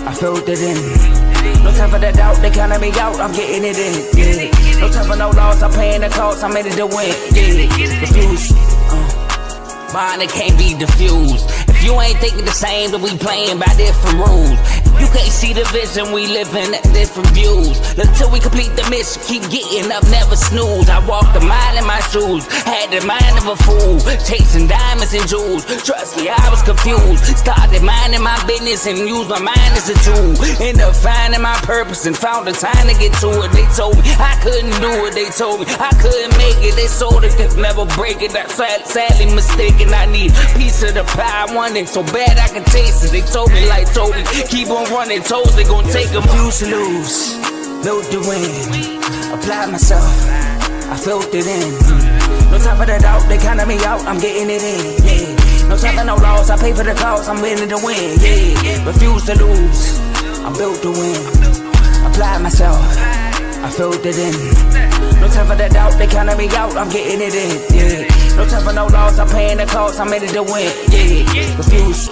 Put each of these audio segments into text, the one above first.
I filled it in. No time for the doubt, they counted me out, I'm getting it in, yeah. No time for no loss, I'm paying the cost, I'm in it to win, yeah. Refuse, mine, it can't be diffused. If you ain't thinking the same, then we playing by different rules. You can't see the vision, we living at different views. Until we complete the mission, keep getting up, never snooze. I walked a mile in my shoes, had the mind of a fool, chasing diamonds and jewels. Trust me, I was confused. Started minding my business and used my mind as a tool. Ended up finding my purpose and found the time to get to it. They told me I couldn't do it, they told me I couldn't make it. They sold it, could never break it. That's sadly mistaken. I need a piece of the pie, I want it so bad I can taste it. They told me like Toby, keep on running toes, they gon' take a few to lose. Built the win, applied myself, I filled it in. No time for the doubt, they counted me out, I'm getting it in, yeah. No time for no loss, I pay for the cost, I'm winning to win, yeah. Refuse to lose, I built the win, applied myself, I filled it in. No time for the doubt, they counted me out, I'm getting it in, yeah. No time for no loss, I'm paying the cost, I'm in it to win, yeah. Refuse.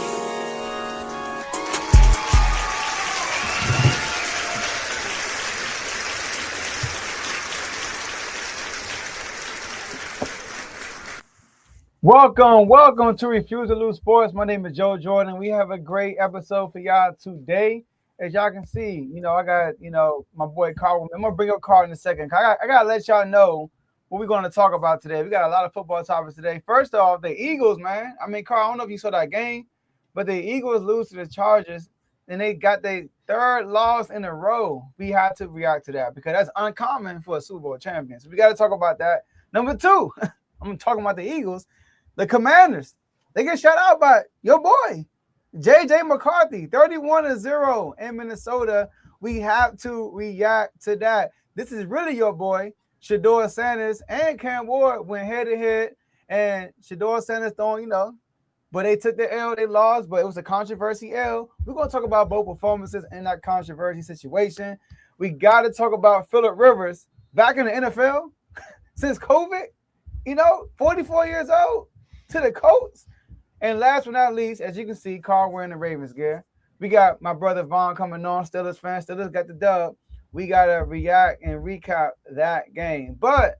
Welcome to Refuse to Lose Sports. My name is Joe Jordan. We have a great episode for y'all today. As y'all can see, I got, my boy Carl. I'm going to bring up Carl in a second. I got to let y'all know what we're going to talk about today. We got a lot of football topics today. First off, the Eagles, man. I mean, Carl, I don't know if you saw that game, but the Eagles lose to the Chargers, and they got their third loss in a row. We had to react to that because that's uncommon for a Super Bowl champion. So we got to talk about that. Number two, I'm talking about the Eagles. The Commanders, they get shut out by your boy, J.J. McCarthy, 31-0 in Minnesota. We have to react to that. This is really your boy, Shedeur Sanders and Cam Ward went head-to-head, and Shedeur Sanders throwing, but they took the L, they lost, but it was a controversy L. We're going to talk about both performances in that controversy situation. We got to talk about Phillip Rivers back in the NFL since COVID, 44 years old. To the Colts. And last but not least, as you can see, Carl wearing the Ravens gear. We got my brother Vaughn coming on, Steelers fan. Steelers got the dub. We got to react and recap that game. But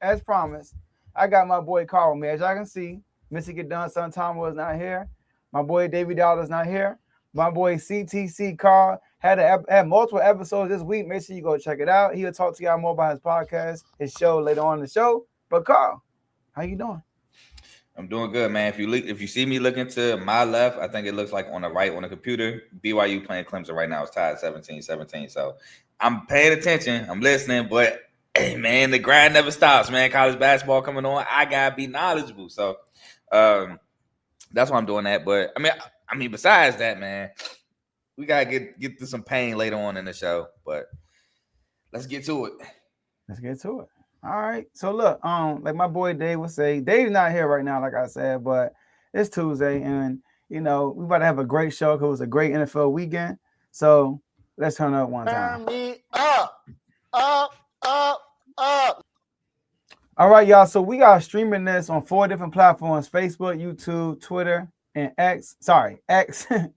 as promised, I got my boy Carl with me. As y'all can see, Missy Get Done, son Tomo is not here. My boy Davey Dollar's not here. My boy CTC Carl had multiple episodes this week. Make sure you go check it out. He'll talk to y'all more about his podcast, his show later on in the show. But Carl, how you doing? I'm doing good, man. If you see me looking to my left, I think it looks like on the right on the computer, BYU playing Clemson right now. It's tied 17-17. So I'm paying attention. I'm listening. But, hey, man, the grind never stops, man. College basketball coming on. I got to be knowledgeable. So that's why I'm doing that. But, I mean, besides that, man, we got to get through some pain later on in the show. But let's get to it. Let's get to it. All right. So look, like my boy Dave would say, Dave's not here right now, like I said, but it's Tuesday, and we about to have a great show because it was a great NFL weekend. So let's turn up one time. Turn me up. All right, y'all. So we are streaming this on 4 different platforms: Facebook, YouTube, Twitter, and X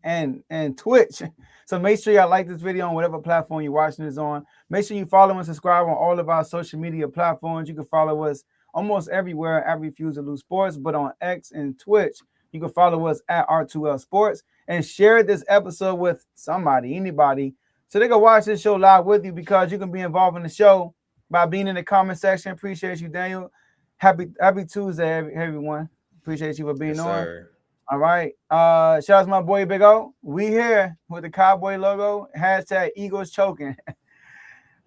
and Twitch. So make sure y'all like this video on whatever platform you're watching this on. Make sure you follow and subscribe on all of our social media platforms. You can follow us almost everywhere at Refuse to Lose Sports, but on X and Twitch, you can follow us at R2L Sports and share this episode with somebody, anybody, so they can watch this show live with you because you can be involved in the show by being in the comment section. Appreciate you, Daniel. Happy Tuesday, everyone. Appreciate you for being on. Sir. All right. Shout out to my boy Big O. We here with the Cowboy logo. Hashtag Eagles choking.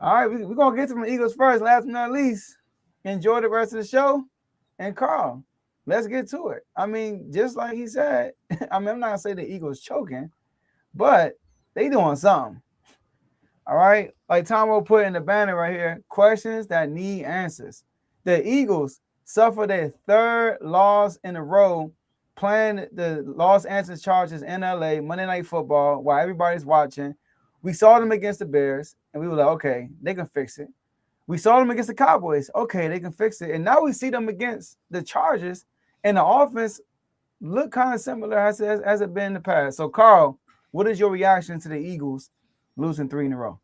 All right, we're going to get to the Eagles first. Last but not least, enjoy the rest of the show. And Carl, let's get to it. I mean, just like he said, I'm not going to say the Eagles choking, but they doing something. All right? Like Tomo put in the banner right here, questions that need answers. The Eagles suffered their third loss in a row playing the Los Angeles Chargers in LA, Monday Night Football, while everybody's watching. We saw them against the Bears, and we were like, okay, they can fix it. We saw them against the Cowboys. Okay, they can fix it. And now we see them against the Chargers, and the offense look kind of similar as it been in the past. So, Carl, What is your reaction to the Eagles losing 3 in a row?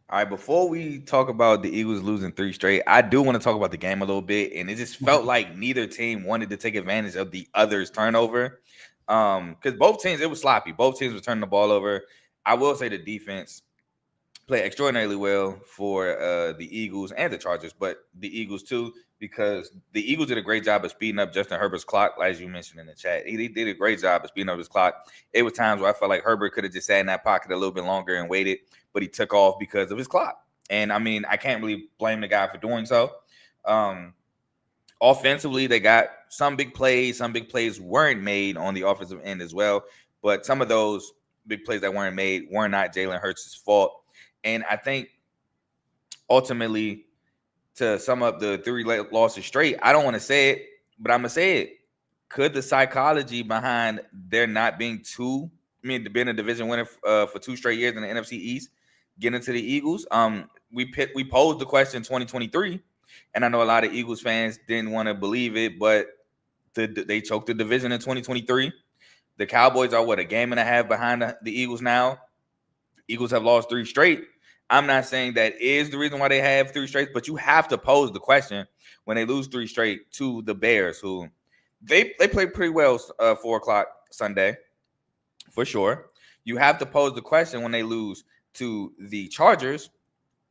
All right, before we talk about the Eagles losing 3 straight, I do want to talk about the game a little bit, and it just felt like neither team wanted to take advantage of the other's turnover. Because both teams, it was sloppy. Both teams were turning the ball over. I will say the defense played extraordinarily well for the Eagles and the Chargers, but the Eagles too, because the Eagles did a great job of speeding up Justin Herbert's clock, as you mentioned in the chat. He did a great job of speeding up his clock. It was times where I felt like Herbert could have just sat in that pocket a little bit longer and waited, but he took off because of his clock. And I mean, I can't really blame the guy for doing so. Offensively, they got some big plays. Some big plays weren't made on the offensive end as well, but some of those big plays that weren't made were not Jalen Hurts' fault. And I think ultimately, to sum up the 3 losses straight, I don't want to say it, but I'm going to say it. Could the psychology behind there not being being a division winner for 2 straight years in the NFC East get into the Eagles? We posed the question in 2023, and I know a lot of Eagles fans didn't want to believe it, but they choked the division in 2023. The Cowboys are, a game and a half behind the Eagles now. Eagles have lost 3 straight. I'm not saying that is the reason why they have 3 straight, but you have to pose the question when they lose 3 straight to the Bears, who they played pretty well 4 o'clock Sunday, for sure. You have to pose the question when they lose to the Chargers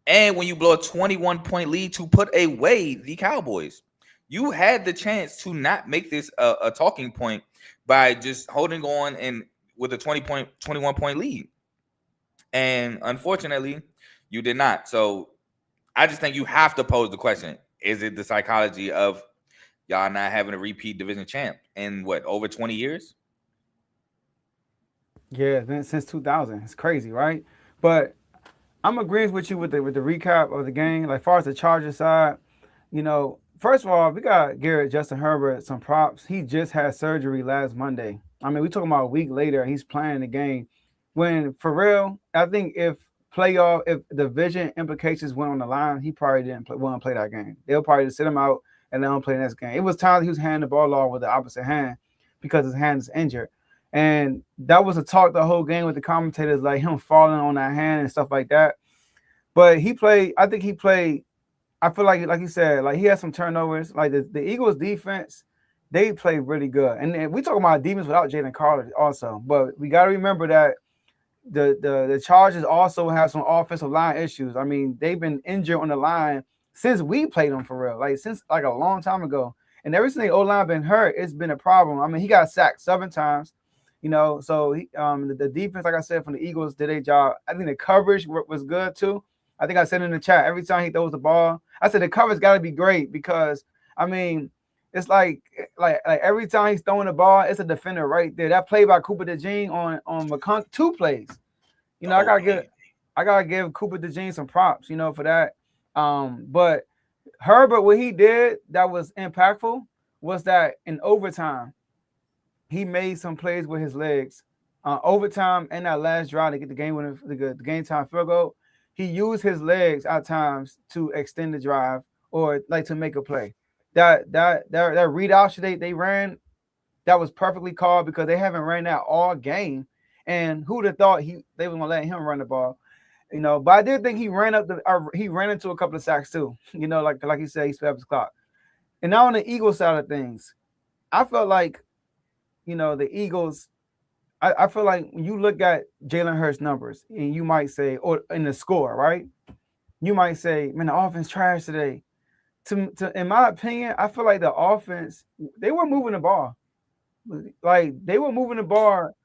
and when you blow a 21-point lead to put away the Cowboys. You had the chance to not make this a talking point by just holding on and with a 21-point lead. And unfortunately, you did not. So I just think you have to pose the question. Is it the psychology of y'all not having a repeat division champ in over 20 years? Yeah, since 2000. It's crazy, right? But I'm agreeing with you with the recap of the game. Like, far as the Chargers side, first of all, we got Justin Herbert some props. He just had surgery last Monday. I mean, we talking about a week later, he's playing the game. When, for real, I think if division implications went on the line, he probably wouldn't play that game. They'll probably just sit him out and let him play the next game. It was time he was handing the ball off with the opposite hand because his hand is injured. And that was a talk the whole game with the commentators, like him falling on that hand and stuff like that. But I feel like you said, like he had some turnovers. Like the Eagles defense, they played really good. And we talking about defense without Jalen Carter also. But we got to remember that the Chargers also have some offensive line issues. I mean, they've been injured on the line since we played them for real, like since like a long time ago. And ever since the O-line been hurt, it's been a problem. I mean, he got sacked 7 times, so the defense, like I said, from the Eagles did a job. I think the coverage was good too. I think I said in the chat, every time he throws the ball, I said the coverage got to be great because, I mean, it's like every time he's throwing the ball, it's a defender right there. That play by Cooper DeJean on McConkey, 2 plays. I gotta give Cooper DeJean some props, for that. But Herbert, what he did that was impactful was that in overtime, he made some plays with his legs. Overtime and that last drive to get the game time field goal, he used his legs at times to extend the drive or like to make a play. That read option they ran, that was perfectly called because they haven't ran that all game. And who'd have thought they were gonna let him run the ball? But I did think he ran into a couple of sacks too. Like you said, he sped up his clock. And now on the Eagles side of things, I felt like, the Eagles. I feel like when you look at Jalen Hurts' numbers, and you might say, or in the score, right? You might say, man, the offense trash today. In my opinion, I feel like the offense, they were moving the ball. Like, they were moving the ball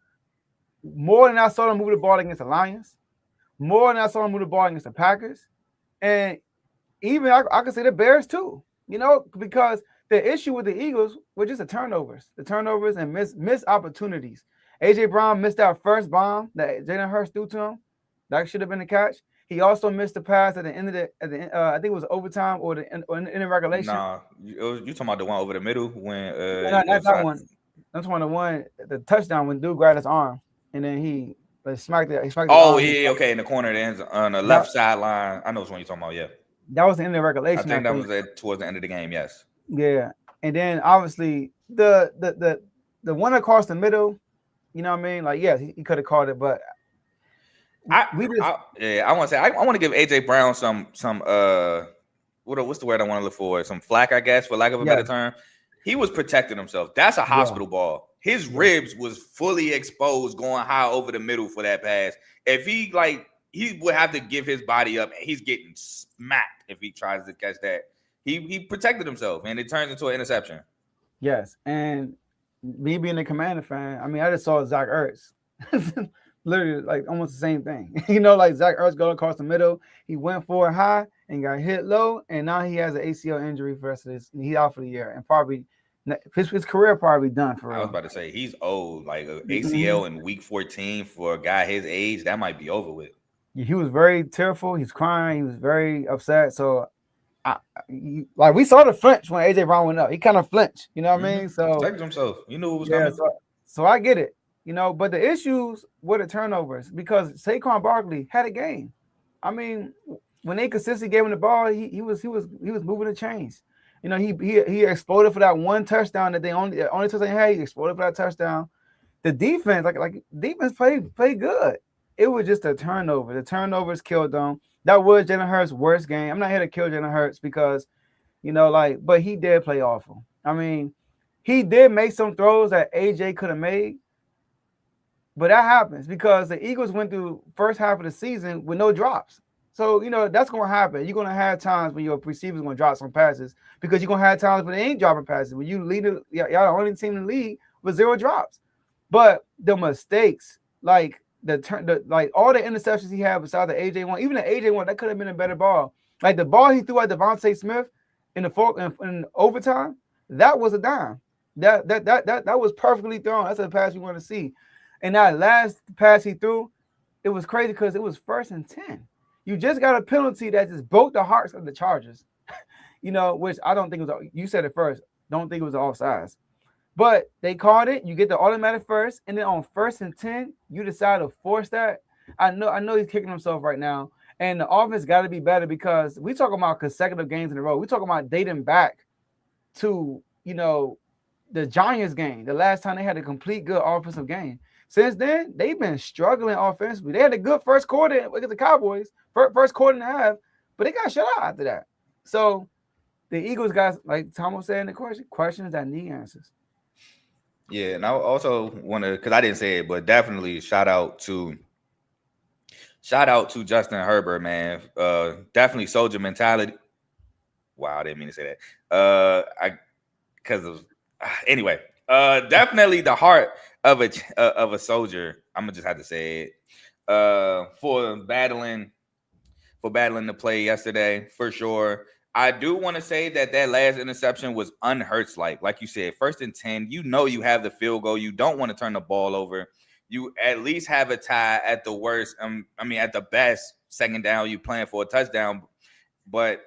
more than I saw them move the ball against the Lions, more than I saw them move the ball against the Packers. And even I could say the Bears too, because the issue with the Eagles was just the turnovers and missed opportunities. A.J. Brown missed that first bomb that Jalen Hurts threw to him. That should have been the catch. He also missed the pass at the end of I think it was overtime or in the regulation. Nah, you talking about the one over the middle when not that one. That's the touchdown when dude grabbed his arm and then he smacked it. Oh yeah, okay, in the corner, on the left sideline. I know which one you're talking about. Yeah, that was the end of the regulation. I think that was towards the end of the game. Yes. Yeah, and then obviously the one across the middle. You know what I mean? Like, yes, he could have called it, but I want to say I want to give AJ Brown some what's the word I want to look for? Some flack, I guess, for lack of a better term. He was protecting himself. That's a hospital ball. His ribs was fully exposed, going high over the middle for that pass. If he would have to give his body up. He's getting smacked if he tries to catch that. He protected himself, and it turns into an interception. Yes, and me being a Commander fan, I mean, I just saw Zach Ertz. Literally, like almost the same thing. Like Zach Ertz going across the middle. He went for it high and got hit low, and now he has an ACL injury for the rest of this. He's out for the year, and probably his career probably done for real. I was about to say he's old. Like ACL in week 14 for a guy his age, that might be over with. He was very tearful. He's crying. He was very upset. So, we saw the flinch when AJ Brown went up. He kind of flinched. You know what I mean? So protected himself. You knew it was coming. So I get it. But the issues were the turnovers because Saquon Barkley had a game. I mean, when they consistently gave him the ball, he was moving the chains. He exploded for that one touchdown that they only touchdown they had. He exploded for that touchdown. The defense, like defense played good. It was just a turnover. The turnovers killed them. That was Jalen Hurts' worst game. I'm not here to kill Jalen Hurts because, but he did play awful. I mean, he did make some throws that AJ could have made. But that happens because the Eagles went through first half of the season with no drops. So, that's going to happen. You're going to have times when your receiver's going to drop some passes because you're going to have times when they ain't dropping passes. When you lead, y'all the only team in the league with 0 drops. But the mistakes, like all the interceptions he had besides the AJ one, even the AJ one, that could have been a better ball. Like the ball he threw at Devontae Smith in overtime, that was a dime. That was perfectly thrown. That's the pass you want to see. And that last pass he threw, it was crazy because it was 1st and 10. You just got a penalty that just broke the hearts of the Chargers, which I don't think was. You said it first. Don't think it was offsides. But they called it. You get the automatic first, and then on 1st and 10, you decide to force that. I know he's kicking himself right now, and the offense got to be better because we talking about consecutive games in a row. We talking about dating back to the Giants game, the last time they had a complete good offensive game. Since then, they've been struggling offensively. They had a good first quarter against the Cowboys, first quarter and a half, but they got shut out after that. So the Eagles got, like Tomo said in the questions that need answers. Yeah, and I also want to, because I didn't say it, but definitely shout out to Justin Herbert, man. Definitely soldier mentality. Wow, I didn't mean to say that. Anyway, definitely the heart of a soldier. I'm gonna just have to say it. For battling the play yesterday, for sure. I do want to say that last interception was un-Hurts-like. Like you said, 1st and 10, you have the field goal. You don't want to turn the ball over. You at least have a tie at the worst. At the best, 2nd down, you playing for a touchdown. But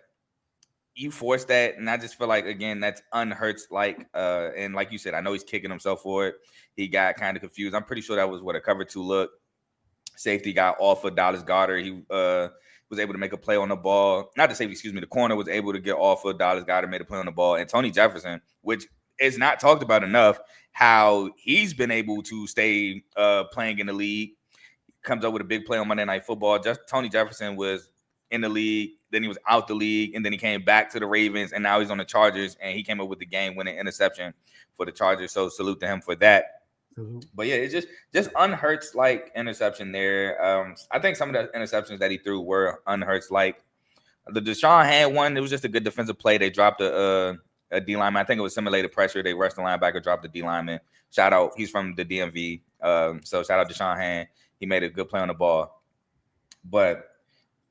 you force that, and I just feel like, again, that's un-Hurts-like. And like you said, I know he's kicking himself for it. He got kind of confused. I'm pretty sure that was a cover 2 look. Safety got off of Dallas Goedert. He was able to make a play on the ball. Not the safety, excuse me. The corner was able to get off of Dallas Goedert, made a play on the ball. And Tony Jefferson, which is not talked about enough, how he's been able to stay playing in the league. Comes up with a big play on Monday Night Football. Tony Jefferson was in the league, then he was out the league, and then he came back to the Ravens, and now he's on the Chargers, and he came up with the game-winning interception for the Chargers. So salute to him for that. But yeah, it's just un-Hurts-like interception there. I think some of the interceptions that he threw were un-Hurts-like. The Deshaun had one. It was just a good defensive play. They dropped a D lineman. I think it was simulated pressure. They rushed the linebacker, dropped the D lineman. Shout out. He's from the DMV. So shout out Deshaun Hand. He made a good play on the ball. But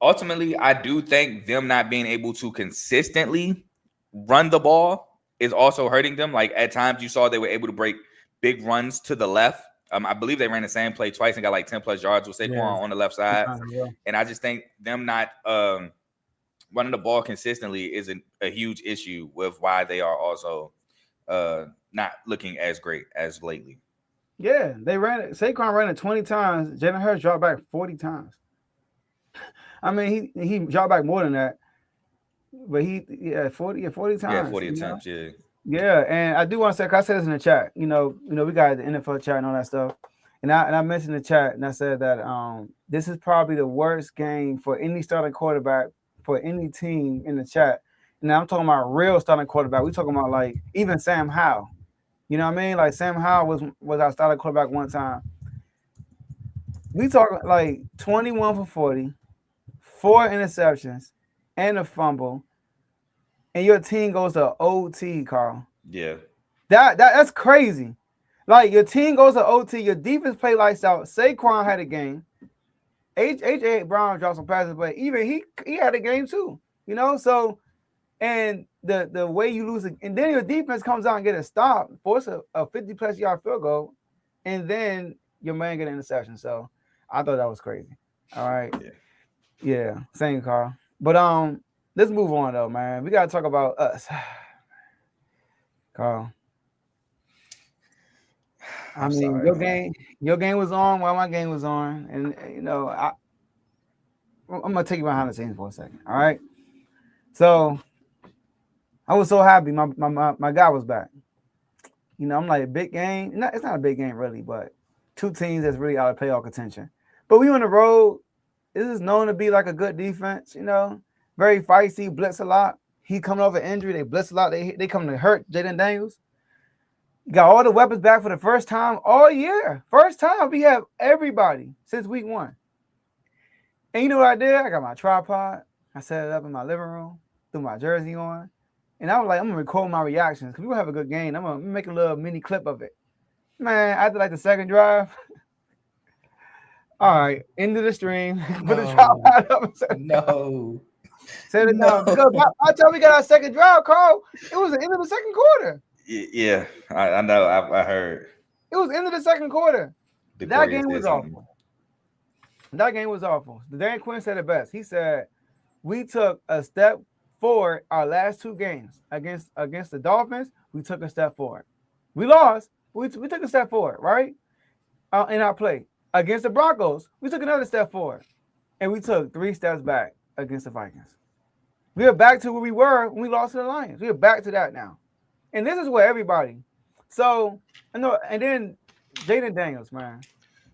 ultimately, I do think them not being able to consistently run the ball is also hurting them. Like at times you saw they were able to break big runs to the left. I believe they ran the same play twice and got like 10 plus yards with Saquon on the left side. And I just think them not running the ball consistently is a huge issue with why they are also not looking as great as lately. Yeah, Saquon ran it 20 times. Jalen Hurts dropped back 40 times. I mean, he dropped back more than that. But 40 times. Yeah, 40 attempts, yeah. Yeah, and I do want to say, 'cause I said this in the chat, we got the NFL chat and all that stuff. And I mentioned in the chat, and I said that this is probably the worst game for any starting quarterback for any team in the chat. And I'm talking about real starting quarterback. We talking about like even Sam Howell. You know what I mean? Like Sam Howell was our starting quarterback one time. We talking like 21 for 40, 4 interceptions, and a fumble, and your team goes to OT, Carl. Yeah. That's crazy. Like your team goes to OT, your defense play lights out. Saquon had a game. AJ Brown dropped some passes, but even he had a game too. You know, so and the way you lose it, and then your defense comes out and get a stop, force a 50+ yard field goal, and then your man get an interception. So I thought that was crazy. All right. Yeah, same, Carl. But let's move on though, man. We gotta talk about us. Carl. I mean, sorry, your game was on while my game was on, and you know, I'm gonna take you behind the scenes for a second. All right. So I was so happy my guy was back. You know, I'm like, big game. It's not a big game really, but two teams that's really out of playoff contention. But we on the road. This is known to be like a good defense, you know, very feisty, blitz a lot. He coming off an injury, they blitz a lot. They come to hurt Jaden Daniels. Got all the weapons back for the first time all year. First time we have everybody since week 1. And you know what I did? I got my tripod. I set it up in my living room, threw my jersey on. And I was like, I'm going to record my reactions because we're going to have a good game. I'm going to make a little mini clip of it. Man, after like the second drive, all right, into the stream. Put the tripod up. No. Set it down. Because by the time we got our second drive, Carl, it was the end of the second quarter. Yeah, I know. I heard. It was end of the second quarter. That game was awful. That game was awful. Dan Quinn said it best. He said, we took a step forward our last 2 games against the Dolphins. We took a step forward. We lost. We took a step forward, right? In our play. Against the Broncos, we took another step forward. And we took 3 steps back against the Vikings. We are back to where we were when we lost to the Lions. We are back to that now. And this is where everybody. So, I know, and then Jaden Daniels, man.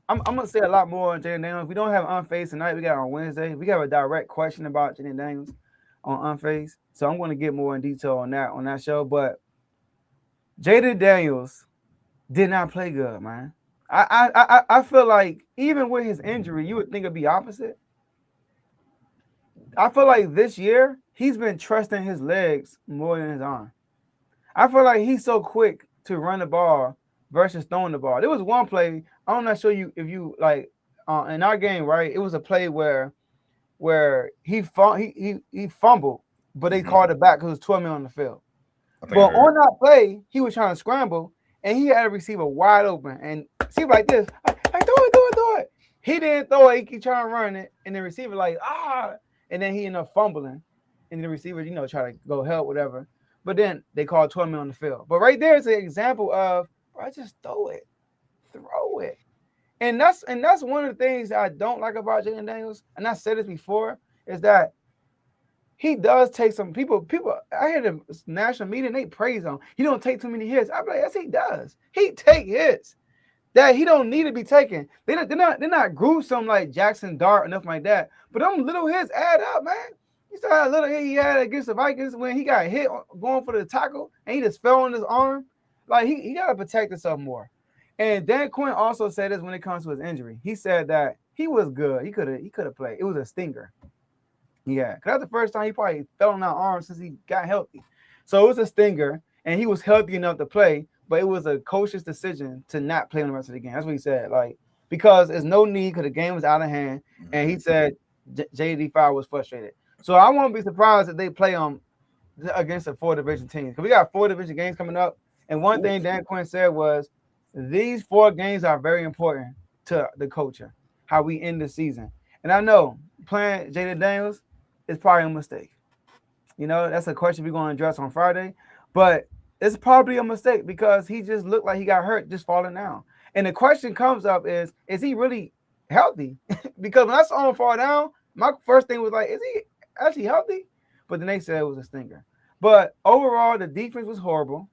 I'm going to say a lot more on Jaden Daniels. We don't have Unfazed tonight. We got it on Wednesday. We have a direct question about Jaden Daniels on Unfazed. So I'm going to get more in detail on that show. But Jaden Daniels did not play good, man. I feel like even with his injury, you would think it'd be opposite. I feel like this year, he's been trusting his legs more than his arm. I feel like he's so quick to run the ball versus throwing the ball. There was one play, I'm not sure if you like in our game, right? It was a play where he fumbled, but they called it back because it was 12 men on the field. But on that play, he was trying to scramble, and he had a receiver wide open. And see like this, like throw it. He didn't throw it. He keep trying to run it, and the receiver like, and then he ended up fumbling. And the receiver, try to go help, whatever. But then they called 12 men on the field. But right there is an example of, bro, just throw it. And that's one of the things that I don't like about Jaden Daniels, and I said this before, is that he does take some people. I hear the national media, and they praise him. He don't take too many hits. I'm like, yes, he does. He take hits that he don't need to be taking. They're not gruesome like Jackson Dart or nothing like that. But them little hits add up, man. You saw how little hit he had against the Vikings when he got hit going for the tackle and he just fell on his arm. Like he got to protect himself more. And Dan Quinn also said this when it comes to his injury. He said that he was good. He could have played. It was a stinger. Yeah, because that's the first time he probably fell on that arm since he got healthy. So it was a stinger, and he was healthy enough to play, but it was a coach's decision to not play on the rest of the game. That's what he said. Like, because there's no need because the game was out of hand, and he said JD5 was frustrated. So I won't be surprised if they play against the 4 division teams. Because we got 4 division games coming up, and one thing Dan Quinn said was these 4 games are very important to the culture, how we end the season. And I know playing Jaden Daniels is probably a mistake. That's a question we're going to address on Friday. But it's probably a mistake because he just looked like he got hurt just falling down. And the question comes up is he really healthy? Because when I saw him fall down, my first thing was like, is he actually healthy? But then they said it was a stinger. But overall, the defense was horrible.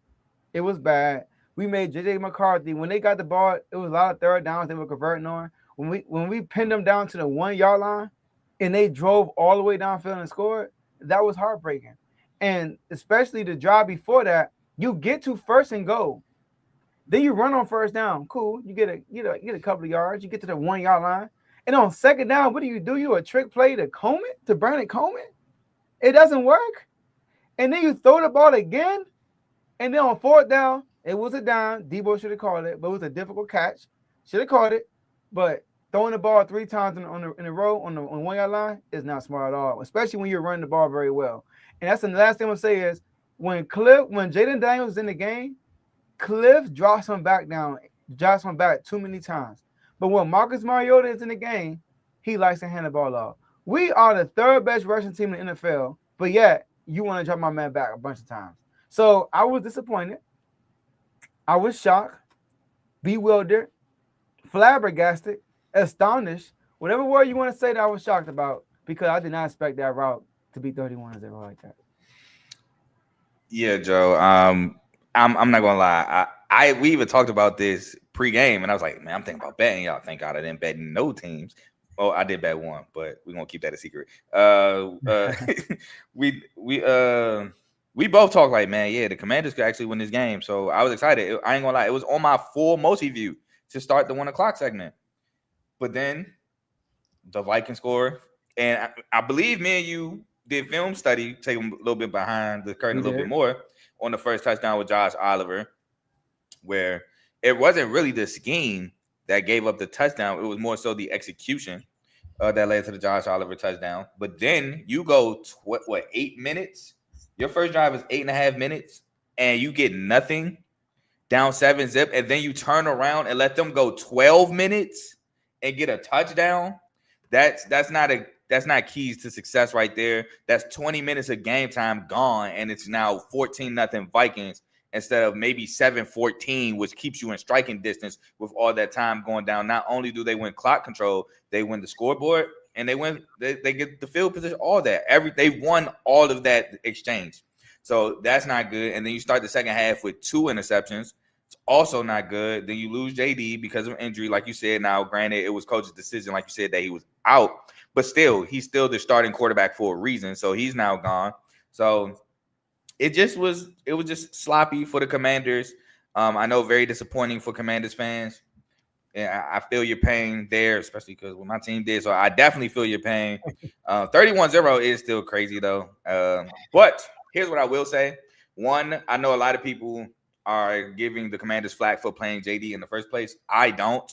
It was bad. We made JJ McCarthy when they got the ball. It was a lot of third downs they were converting on. When we pinned them down to the 1 yard line, and they drove all the way downfield and scored, that was heartbreaking. And especially the drive before that, you get to first and goal, then you run on first down. Cool, you get a couple of yards. You get to the 1 yard line, and on second down, what do? You a trick play to Coleman, to Brandon Coleman? It doesn't work. And then you throw the ball again, and then on fourth down, it was a down. Debo should have called it, but it was a difficult catch. Should have called it, but throwing the ball 3 times in a row on the 1 yard line is not smart at all, especially when you're running the ball very well. And that's the last thing I'm gonna say is when Jaden Daniels is in the game, Cliff drops him back too many times. But when Marcus Mariota is in the game, he likes to hand the ball off. We are the third best rushing team in the NFL, but yet you want to drop my man back a bunch of times. So I was disappointed. I was shocked, bewildered, flabbergasted, astonished, whatever word you want to say that I was shocked about, because I did not expect that route to be 31-0 like that. Yeah, Joe. I'm not gonna lie. We even talked about this pregame, and I was like, man, I'm thinking about betting. Y'all, thank God I didn't bet no teams. Oh, I did bet one, but we're gonna keep that a secret. We both talked like, man, yeah, the Commanders could actually win this game. So I was excited. I ain't gonna lie, it was on my full multi-view to start the 1 o'clock segment. But then the Vikings score, and I believe me and you did film study, take a little bit behind the curtain a little bit more on the first touchdown with Josh Oliver, where it wasn't really the scheme that gave up the touchdown. It was more so the execution that led to the Josh Oliver touchdown. But then you go, 8 minutes? Your first drive is 8.5 minutes, and you get nothing, down 7-zip, and then you turn around and let them go 12 minutes and get a touchdown. That's not keys to success right there. That's 20 minutes of game time gone, and it's now 14-0 Vikings instead of maybe 7-14, which keeps you in striking distance with all that time going down. Not only do they win clock control, they win the scoreboard, and they get the field position, all that. They won all of that exchange. So that's not good. And then you start the second half with 2 interceptions. It's also not good. Then you lose JD because of injury, like you said. Now, granted, it was coach's decision, like you said, that he was out. But still, he's still the starting quarterback for a reason. So he's now gone. So it was just sloppy for the Commanders. I know, very disappointing for Commanders fans. And I feel your pain there, especially because what my team did. So I definitely feel your pain. 31-0 is still crazy, though. But here's what I will say. One, I know a lot of people are giving the Commanders flack for playing JD in the first place. I don't.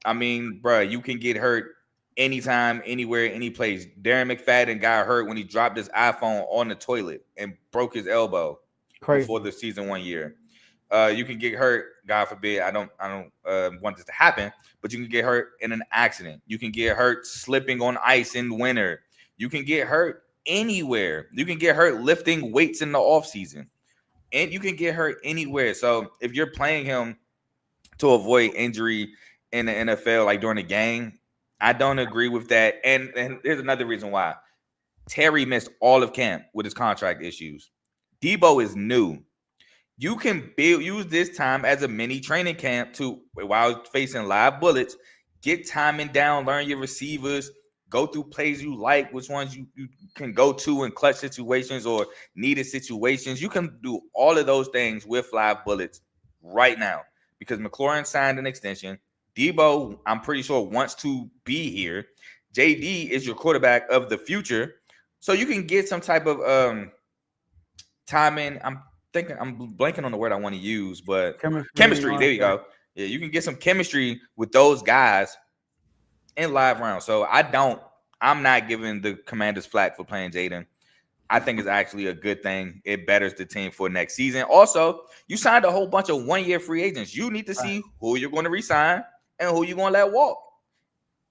I mean, bro, you can get hurt anytime, anywhere, any place. Darren McFadden got hurt when he dropped his iPhone on the toilet and broke his elbow before the season 1 year. You can get hurt, God forbid. I don't want this to happen, but you can get hurt in an accident. You can get hurt slipping on ice in winter. You can get hurt anywhere. You can get hurt lifting weights in the off season, and you can get hurt anywhere. So if you're playing him to avoid injury in the NFL, like during the game, I don't agree with that. And there's another reason why. Terry missed all of camp with his contract issues. Debo is new. You can use this time as a mini training camp to, while facing live bullets, get timing down, learn your receivers, go through plays you like, which ones you can go to in clutch situations or needed situations. You can do all of those things with live bullets right now because McLaurin signed an extension. Debo, I'm pretty sure, wants to be here. JD is your quarterback of the future. So you can get some type of timing. I'm blanking on the word I want to use, but chemistry. There you go. Yeah, you can get some chemistry with those guys in live rounds. So I'm not giving the Commanders flack for playing Jaden. I think it's actually a good thing. It betters the team for next season. Also, you signed a whole bunch of 1-year free agents. You need to see who you're going to re-sign and who you're going to let walk.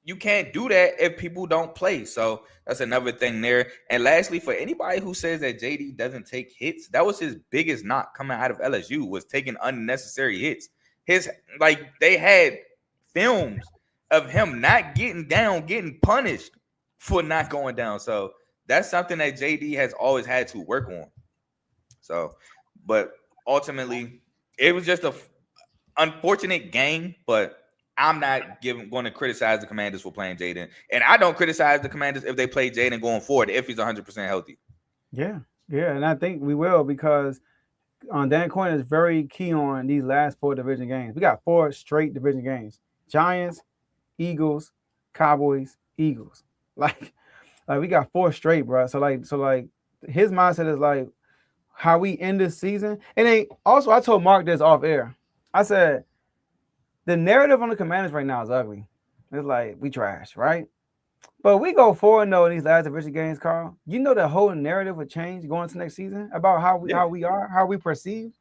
You can't do that if people don't play. So that's another thing there. And lastly, for anybody who says that JD doesn't take hits, that was his biggest knock coming out of LSU, was taking unnecessary hits. They had films of him not getting down, getting punished for not going down. So that's something that JD has always had to work on. So, but ultimately, it was just a unfortunate game, but I'm not going to criticize the Commanders for playing Jaden, and I don't criticize the Commanders if they play Jaden going forward if he's 100% healthy. Yeah, and I think we will because Dan Quinn is very key on these last 4 division games. We got 4 straight division games: Giants, Eagles, Cowboys, Eagles. Like we got 4 straight, bro. So like his mindset is like how we end this season. And then also I told Mark this off air. I said the narrative on the Commanders right now is ugly. It's like we trash, right? But we go 4-0 in these last division games, Carl. You know the whole narrative would change going into next season about how we perceive.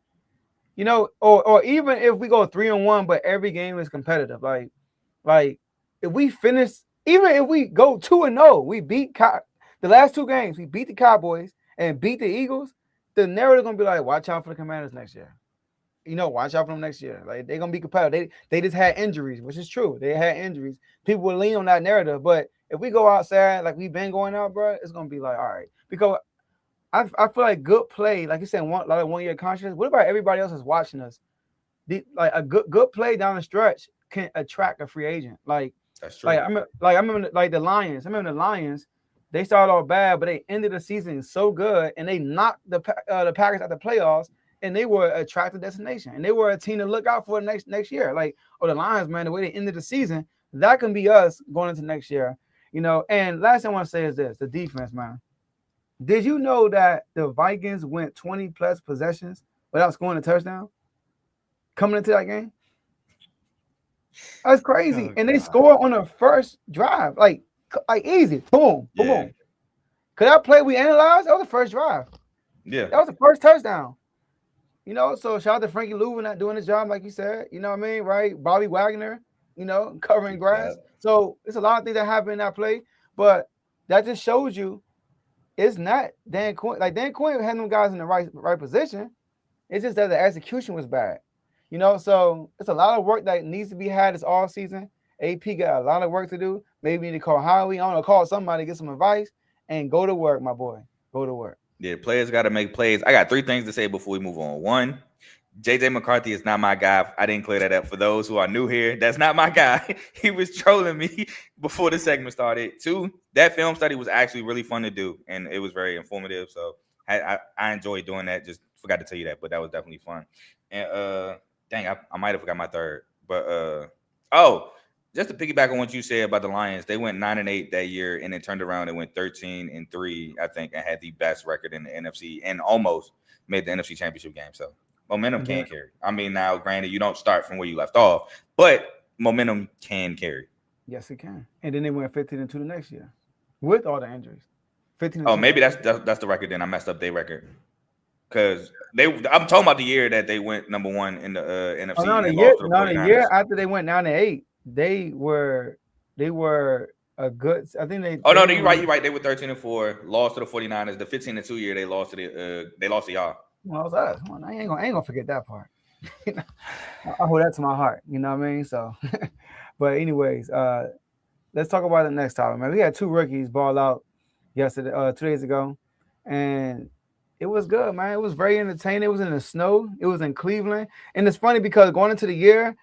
You know, or even if we go 3-1, but every game is competitive. Like if we finish, even if we go 2-0, we beat the last 2 games, we beat the Cowboys and beat the Eagles. The narrative gonna be like, watch out for the Commanders next year. You know, watch out for them next year. Like they're gonna be competitive. They just had injuries, which is true. They had injuries. People will lean on that narrative, but if we go outside like we've been going out, bro, it's gonna be like all right. Because I feel like good play, like you said, like 1 year contracts. What about everybody else is watching us? Like a good play down the stretch can attract a free agent. Like that's true. I remember like the Lions. I remember the Lions. They started off bad, but they ended the season so good, and they knocked the Packers out the playoffs, and they were an attractive destination, and they were a team to look out for next year. Like, the Lions, man, the way they ended the season, that can be us going into next year, you know. And last thing I want to say is this: the defense, man. Did you know that the Vikings went 20 plus possessions without scoring a touchdown coming into that game? That's crazy, and they scored on the first drive, like easy, boom, boom, boom. Cause that play we analyzed, that was the first drive. Yeah, that was the first touchdown. You know, so shout out to Frankie Louvu not doing his job, like you said. You know what I mean, right? Bobby Wagner, you know, covering grass. Yeah. So it's a lot of things that happen in that play, but that just shows you it's not Dan Quinn. Like Dan Quinn had them guys in the right position. It's just that the execution was bad. You know, so it's a lot of work that needs to be had this all season. AP got a lot of work to do. Maybe you need to call Howie on or call somebody, get some advice, and go to work, my boy. Go to work. Yeah, players got to make plays. I got 3 things to say before we move on. 1, JJ McCarthy is not my guy. I didn't clear that up for those who are new here. That's not my guy. He was trolling me before the segment started. 2, that film study was actually really fun to do, and it was very informative. So I enjoyed doing that. Just forgot to tell you that, but that was definitely fun. And dang, I might have forgot my 3rd. But just to piggyback on what you said about the Lions, they went 9-8 that year, and then turned around and went 13-3, I think, and had the best record in the NFC, and almost made the NFC Championship game. So momentum can carry. I mean, now, granted, you don't start from where you left off, but momentum can carry. Yes, it can. And then they went 15-2 the next year with all the injuries. 15. Oh, maybe that's the record. Then I messed up their record. Because I'm talking about the year that they went number 1 in the NFC. Oh, no, the year after they went 9-8, they were a good. I think they. Oh no, you're right. They were 13-4, lost to the 49ers. The 15-2 year, they lost to y'all. Well, it was us. Well, I ain't gonna forget that part. I hold that to my heart. You know what I mean? So, but anyways, let's talk about the next topic, man. We had 2 rookies ball out yesterday, 2 days ago, and it was good, man. It was very entertaining. It was in the snow. It was in Cleveland, and it's funny because going into the year,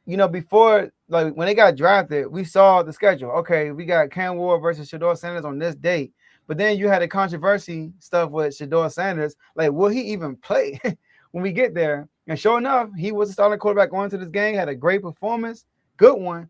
you know, before, like when they got drafted, we saw the schedule. Okay, we got Cam Ward versus Shedeur Sanders on this date. But then you had the controversy stuff with Shedeur Sanders. Like, will he even play when we get there? And sure enough, he was a starting quarterback going into this game, had a great performance, good one,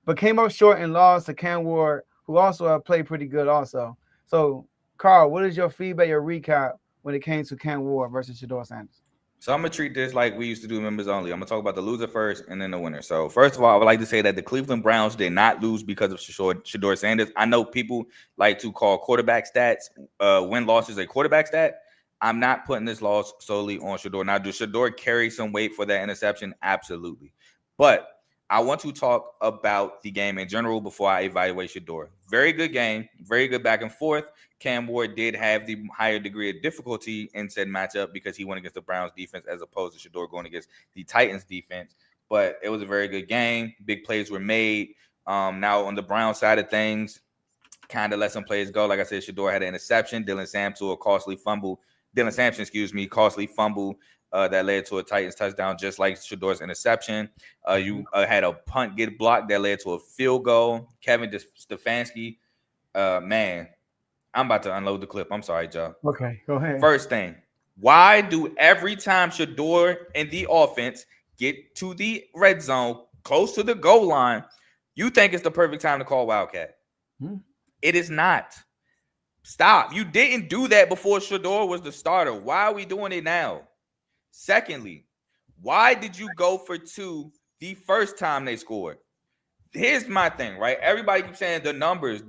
but came up short and lost to Cam Ward, who also played pretty good also. So, Carl, what is your feedback, your recap when it came to Cam Ward versus Shedeur Sanders? So I'm going to treat this like we used to do members only. I'm going to talk about the loser first and then the winner. So first of all, I would like to say that the Cleveland Browns did not lose because of Shedeur Sanders. I know people like to call quarterback stats, win-loss is a quarterback stat. I'm not putting this loss solely on Shedeur. Now, does Shedeur carry some weight for that interception? Absolutely. But I want to talk about the game in general before I evaluate Shedeur. Very good game, very good back and forth. Cam Ward did have the higher degree of difficulty in said matchup because he went against the Browns defense as opposed to Shedeur going against the Titans defense. But it was a very good game. Big plays were made. Now on the Browns side of things, kind of let some plays go. Like I said, Shedeur had an interception. Dylan Sampson, costly fumble. that led to a Titans touchdown, just like Shedeur's interception. You had a punt get blocked that led to a field goal. Kevin Stefanski, man, I'm about to unload the clip. I'm sorry, Joe. Okay, go ahead. First thing, why do every time Shedeur and the offense get to the red zone, close to the goal line, you think it's the perfect time to call Wildcat? It is not. Stop. You didn't do that before Shedeur was the starter. Why are we doing it now? Secondly, why did you go for 2 the first time they scored? Here's my thing, right? Everybody keeps saying the numbers.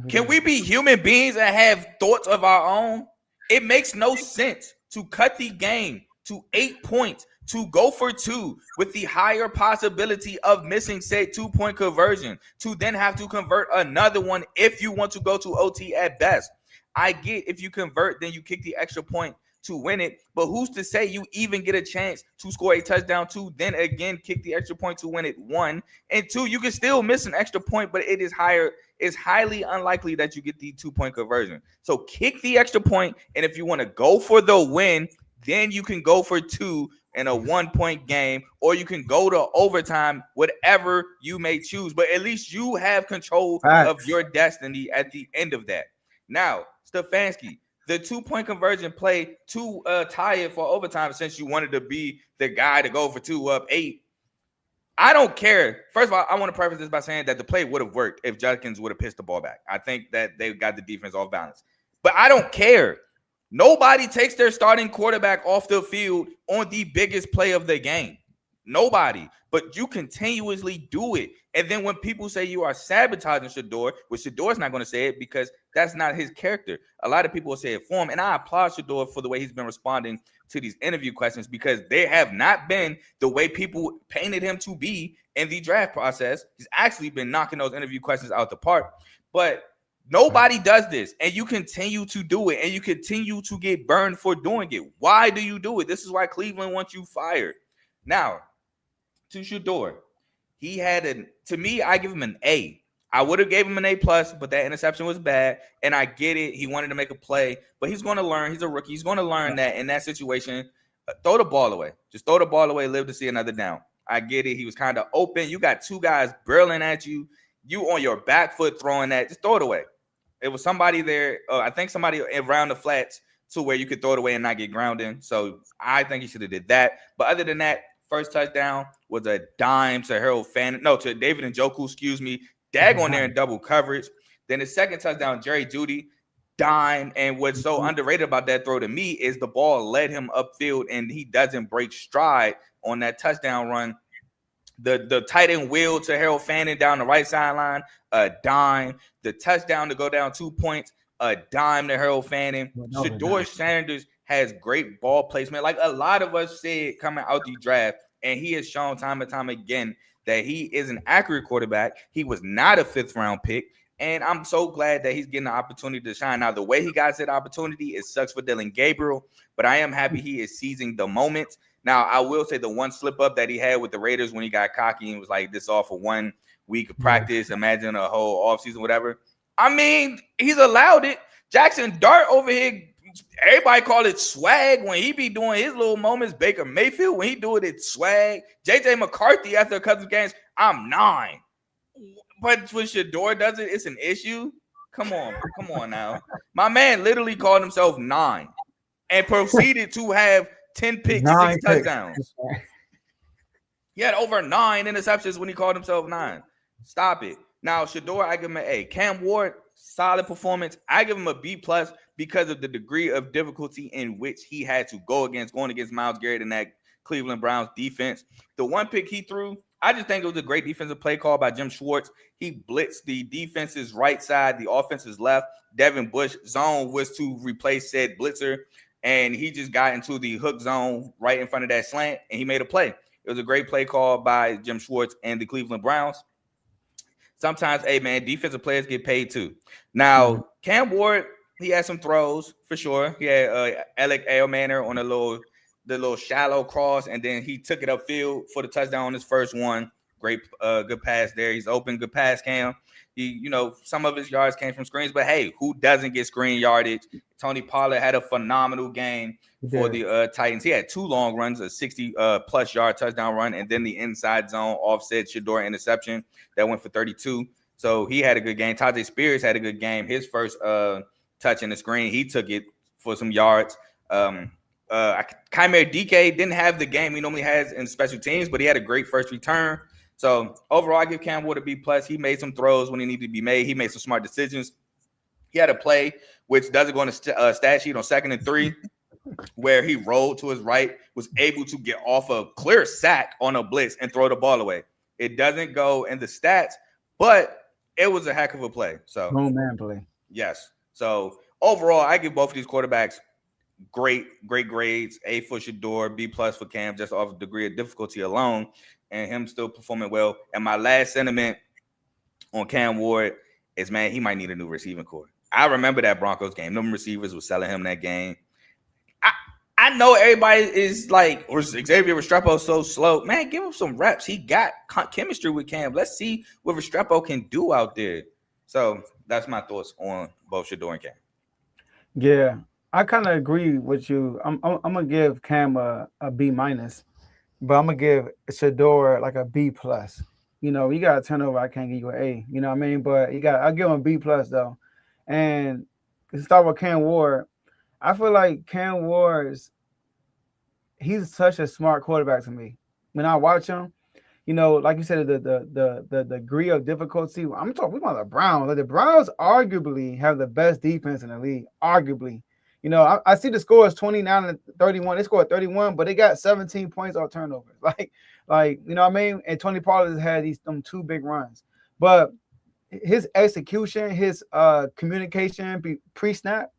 Can we be human beings and have thoughts of our own? It makes no sense to cut the game to 8 points, to go for 2 with the higher possibility of missing said 2-point conversion, to then have to convert another one if you want to go to OT at best. I get if you convert, then you kick the extra point to win it, but who's to say you even get a chance to score a touchdown, 2, then again kick the extra point to win it, 1, and 2, you can still miss an extra point, but it is higher. It's highly unlikely that you get the 2-point conversion. So kick the extra point, and if you want to go for the win, then you can go for 2 in a 1-point game, or you can go to overtime, whatever you may choose, but at least you have control of your destiny at the end of that. Now, Stefanski, the 2-point conversion play to tie it for overtime, since you wanted to be the guy to go for 2 up 8. I don't care. First of all, I want to preface this by saying that the play would have worked if Judkins would have pitched the ball back. I think that they got the defense off balance. But I don't care. Nobody takes their starting quarterback off the field on the biggest play of the game. Nobody. But you continuously do it. And then when people say you are sabotaging Shedeur, which Shedeur's not going to say it because that's not his character. A lot of people will say it for him. And I applaud Shedeur for the way he's been responding to these interview questions, because they have not been the way people painted him to be in the draft process. He's actually been knocking those interview questions out the park. But nobody does this, and you continue to do it, and you continue to get burned for doing it. Why do you do it? This is why Cleveland wants you fired. Now, to Shedeur, he had to me, I give him an A. I would have gave him an A+, but that interception was bad, and I get it. He wanted to make a play, but he's going to learn. He's a rookie. He's going to learn that in that situation, throw the ball away. Just throw the ball away, live to see another down. I get it. He was kind of open. You got 2 guys barreling at you. You on your back foot throwing that. Just throw it away. It was somebody there. I think somebody around the flats to where you could throw it away and not get grounded. So I think he should have did that. But other than that, first touchdown was a dime to to David Njoku, excuse me. Dag on there in double coverage. Then the second touchdown, Jerry Jeudy, dime. And what's so underrated about that throw to me is the ball led him upfield, and he doesn't break stride on that touchdown run. The tight end wheel to Harold Fanning down the right sideline, a dime. The touchdown to go down 2 points, a dime to Harold Fanning. Shedeur Sanders has great ball placement. Like a lot of us said coming out the draft, and he has shown time and time again that he is an accurate quarterback. He was not a 5th-round pick, and I'm so glad that he's getting the opportunity to shine. Now, the way he got that opportunity, it sucks for Dylan Gabriel, but I am happy he is seizing the moment. Now, I will say the one slip-up that he had with the Raiders when he got cocky and was like, this all for 1 week of practice, imagine a whole offseason, whatever. I mean, he's allowed it. Jackson Dart over here, everybody call it swag when he be doing his little moments. Baker Mayfield, when he do it, it's swag. J.J. McCarthy, after a couple of games, I'm 9. But when Shedeur does it, it's an issue. Come on now. My man literally called himself 9 and proceeded to have 10 picks, 6 touchdowns. He had over 9 interceptions when he called himself 9. Stop it. Now, Shedeur, I give him an A. Cam Ward, solid performance. I give him a B+ because of the degree of difficulty in which he had to going against Myles Garrett in that Cleveland Browns defense. The one pick he threw, I just think it was a great defensive play call by Jim Schwartz. He blitzed the defense's right side, the offense's left. Devin Bush zone was to replace said blitzer, and he just got into the hook zone right in front of that slant, and he made a play. It was a great play call by Jim Schwartz and the Cleveland Browns. Sometimes, hey, man, defensive players get paid too. Now, Cam Ward, he had some throws for sure. He had Alec Ailmanor on the little shallow cross, and then he took it upfield for the touchdown on his first one. Great, good pass there. He's open, good pass, Cam. He, some of his yards came from screens, but hey, who doesn't get screen yardage? Tony Pollard had a phenomenal game for the Titans. He had 2 long runs, a 60 plus yard touchdown run, and then the inside zone offset Shedeur interception that went for 32. So he had a good game. Tajay Spears had a good game. His first touch in the screen, he took it for some yards. Chimere DK didn't have the game he normally has in special teams, but he had a great first return. So overall, I give Cam Ward a B+. He made some throws when he needed to be made. He made some smart decisions. He had a play, which doesn't go on the stat sheet on 2nd and 3, where he rolled to his right, was able to get off a clear sack on a blitz and throw the ball away. It doesn't go in the stats, but it was a heck of a play. So, man play. Yes. So overall, I give both of these quarterbacks great grades. A for Shedeur, B+ for Cam, just off a degree of difficulty alone, and him still performing well. And my last sentiment on Cam Ward is, man, he might need a new receiving core. I remember that Broncos game. Them receivers were selling him that game. I know everybody is like, or Xavier Restrepo so slow. Man, give him some reps. He got chemistry with Cam. Let's see what Restrepo can do out there. So that's my thoughts on both Shedeur and Cam. Yeah, I kind of agree with you. I'm gonna give Cam a B-, but I'm gonna give Shedeur like a B+. You got a turnover, I can't give you an A. You know what I mean? But I'll give him a B+ though. And to start with Cam Ward, I feel like Cam Ward he's such a smart quarterback to me. When I watch him, like you said, the degree of difficulty. We about the Browns. Like the Browns arguably have the best defense in the league. Arguably. I see the score is 29-31. They scored 31, but they got 17 points off turnovers. Like you know what I mean? And Tony Pollard has had them 2 big runs. But his execution, his communication pre-snap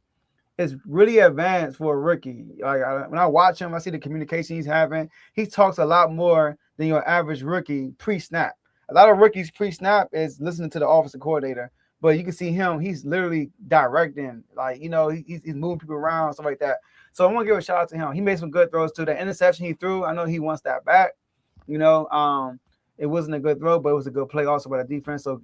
is really advanced for a rookie. Like when I watch him, I see the communication he's having. He talks a lot more than your average rookie pre-snap. A lot of rookies pre-snap is listening to the offensive coordinator, but you can see him. He's literally directing. Like he's moving people around, stuff like that. So I want to give a shout out to him. He made some good throws too. The interception he threw, I know he wants that back. It wasn't a good throw, but it was a good play also by the defense. So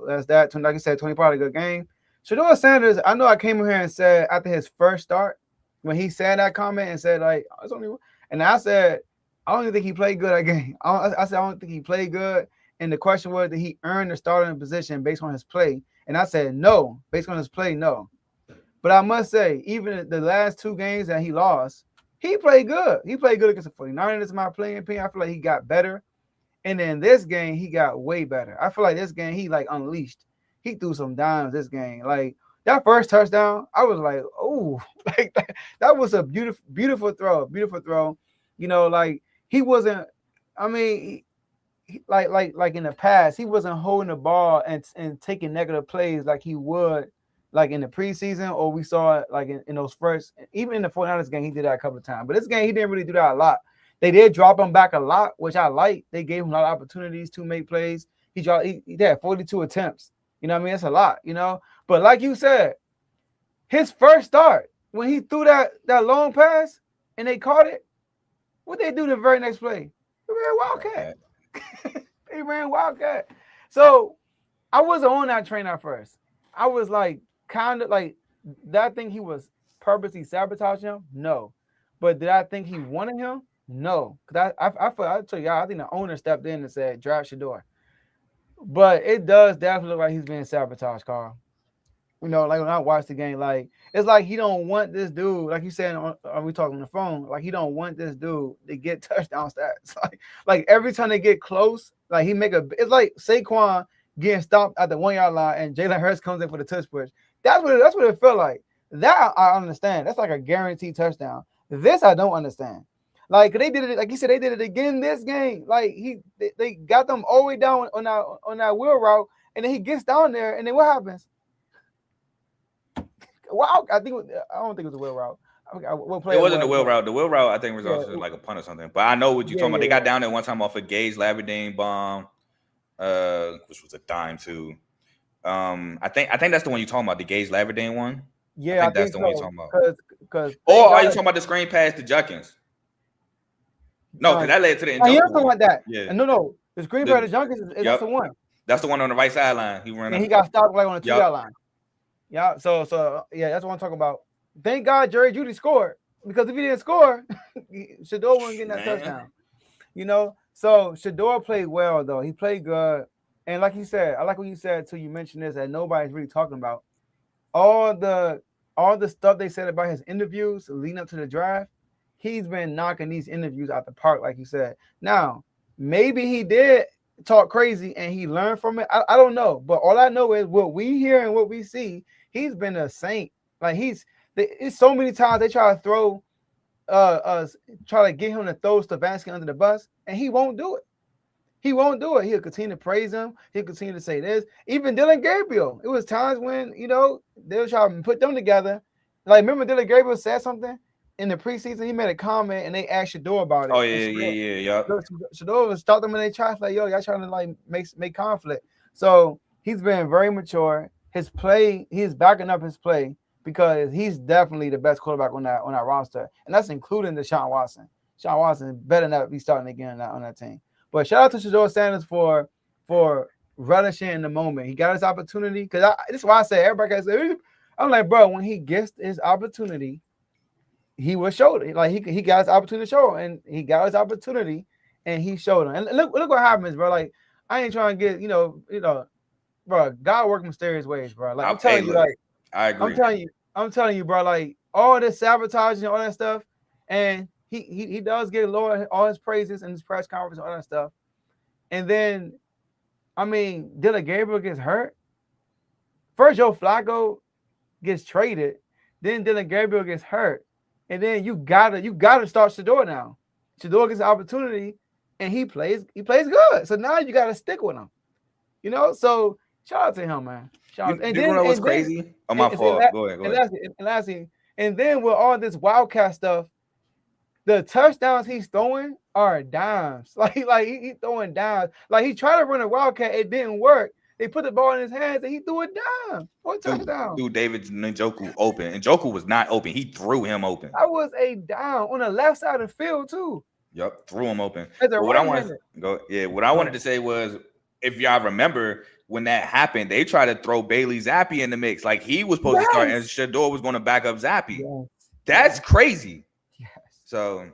that's that. Like you said, Tony Pollard, a good game. Shedeur Sanders, I know I came here and said after his first start, when he said that comment and said, like, it's only one, and I said, I don't even think he played good that game. I said, I don't think he played good. And the question was, did he earn the starting position based on his play? And I said, no. Based on his play, no. But I must say, even the last 2 games that he lost, he played good. He played good against the 49ers, in my playing opinion. I feel like he got better. And then this game, he got way better. I feel like this game, he like unleashed. He threw some dimes this game. Like that first touchdown, I was like, oh, like that was a beautiful throw. Beautiful throw. Like he wasn't, I mean, like in the past, he wasn't holding the ball and taking negative plays like he would like in the preseason, or we saw it like in those first, even in the 49ers game, he did that a couple of times. But this game, he didn't really do that a lot. They did drop him back a lot, which I like. They gave him a lot of opportunities to make plays. He had 42 attempts. You know what I mean? It's a lot, But like you said, his first start, when he threw that long pass and they caught it, what they do the very next play? They ran Wildcat. They ran Wildcat. So I wasn't on that train at first. I was like, kind of like, did I think he was purposely sabotaging him? No. But did I think he wanted him? No. Because I tell y'all, I think the owner stepped in and said, draft Shedeur. But it does definitely look like he's being sabotaged, Carl. Like when I watch the game, like it's like he don't want this dude, like you said, we talking on the phone, like he don't want this dude to get touchdown stats. Like every time they get close, like it's like Saquon getting stopped at the 1-yard line and Jalen Hurts comes in for the touch push. That's what it felt like. That I understand. That's like a guaranteed touchdown. This I don't understand. Like they did it, like you said, they did it again this game. Like they got them all the way down on that wheel route, and then he gets down there, and then what happens? Well, I don't think it was a wheel route. It wasn't the wheel route. The wheel route, I think, was also like a punt or something. But I know what you're talking about. They got down there one time off a Gage Labradine bomb, which was a dime too. I think that's the one you're talking about, the Gage Labradine one. Yeah, I think that's the one you're talking about. Or are you talking about the screen pass to Judkins? No, because that led to the end. You're talking about that. Yeah. No. The screen pass to Judkins is that's the one. That's the one on the right sideline. He ran and up. he got stopped like on the 2-yard Yup. line. Yeah, so yeah, that's what I'm talking about. Thank God Jerry Jeudy scored, because if he didn't score, Shedeur wasn't getting that touchdown. You know, so Shedeur played well though. He played good, and like you said, I like what you said too. You mentioned this that nobody's really talking about all the stuff they said about his interviews leading up to the draft. He's been knocking these interviews out the park, like you said. Now, maybe he did talk crazy and he learned from it. I don't know, but all I know is what we hear and what we see. He's been a saint. Like it's so many times they try to throw try to get him to throw Stefanski under the bus, and he won't do it. He won't do it. He'll continue to praise him. He'll continue to say this. Even Dylan Gabriel. It was times when, they'll try to put them together. Like, remember Dylan Gabriel said something in the preseason? He made a comment, and they asked Shedeur about it. Oh, yeah. Shedeur was stopped them in their tracks like, yo, y'all trying to, like, make conflict. So he's been very mature. His play, he's backing up his play because he's definitely the best quarterback on that roster. And that's including Deshaun Watson. Deshaun Watson better not be starting again on that team. But shout out to Shedeur Sanders for relishing in the moment. He got his opportunity. Because this is why I say everybody can say, I'm like, bro, when he gets his opportunity, he will show it. Like he got his opportunity to show, and he got his opportunity, and he showed him. And look what happens, bro. Like, I ain't trying to get, bro, God works mysterious ways, bro. Like, I'm telling you, like, I agree. I'm telling you, bro, like, all this sabotaging and all that stuff, and he does get Lord all his praises in his press conference and all that stuff. And then, I mean, Dylan Gabriel gets hurt. First, Joe Flacco gets traded. Then Dylan Gabriel gets hurt. And then you gotta start Shedeur now. Shedeur gets an opportunity, and he plays good. So now you gotta stick with him. So shout out to him, man. And then what's crazy? Oh, my fault. Go ahead. And lastly, and then with all this Wildcat stuff, the touchdowns he's throwing are dimes. Like he throwing dimes. Like he tried to run a Wildcat, it didn't work. They put the ball in his hands and he threw a dime. What touchdown? Dude, David Njoku open. And Njoku was not open. He threw him open. That was a dime on the left side of the field too. Yep, threw him open. What I wanted to say was, if y'all remember when that happened, they tried to throw Bailey Zappi in the mix. Like he was supposed to start, and Shedeur was going to back up Zappi. Yes. That's crazy. Yes. So,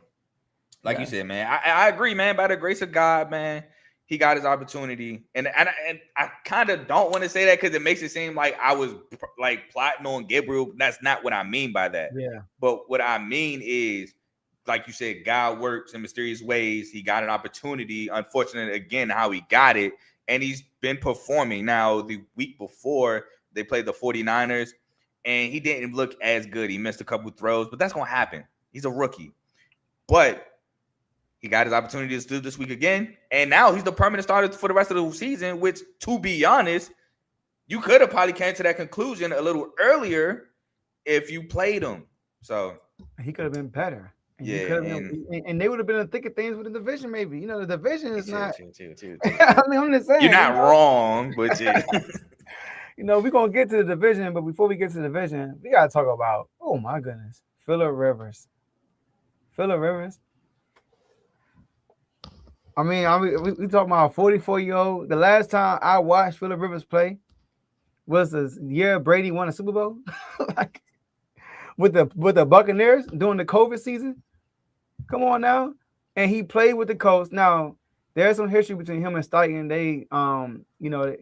like you said, man, I agree, man. By the grace of God, man, he got his opportunity. And I kind of don't want to say that because it makes it seem like I was like plotting on Gabriel. That's not what I mean by that. Yeah. But what I mean is, like you said, God works in mysterious ways. He got an opportunity. Unfortunate, again, how he got it. And he's been performing. Now, the week before, they played the 49ers, and he didn't look as good. He missed a couple throws, but that's going to happen. He's a rookie. But he got his opportunity to do this week again, and now he's the permanent starter for the rest of the season, which, to be honest, you could have probably came to that conclusion a little earlier if you played him. So he could have been better. And and they would have been in the thick of things with the division, maybe. The division is not. Chill. I mean, I'm just saying. You're not wrong, but we're going to get to the division, but before we get to the division, we got to talk about, oh my goodness, Phillip Rivers. I mean, we talking about a 44-year-old. The last time I watched Phillip Rivers play was the year Brady won a Super Bowl, like with the Buccaneers during the COVID season. Come on now, and he played with the Colts. Now there's some history between him and Steichen. They,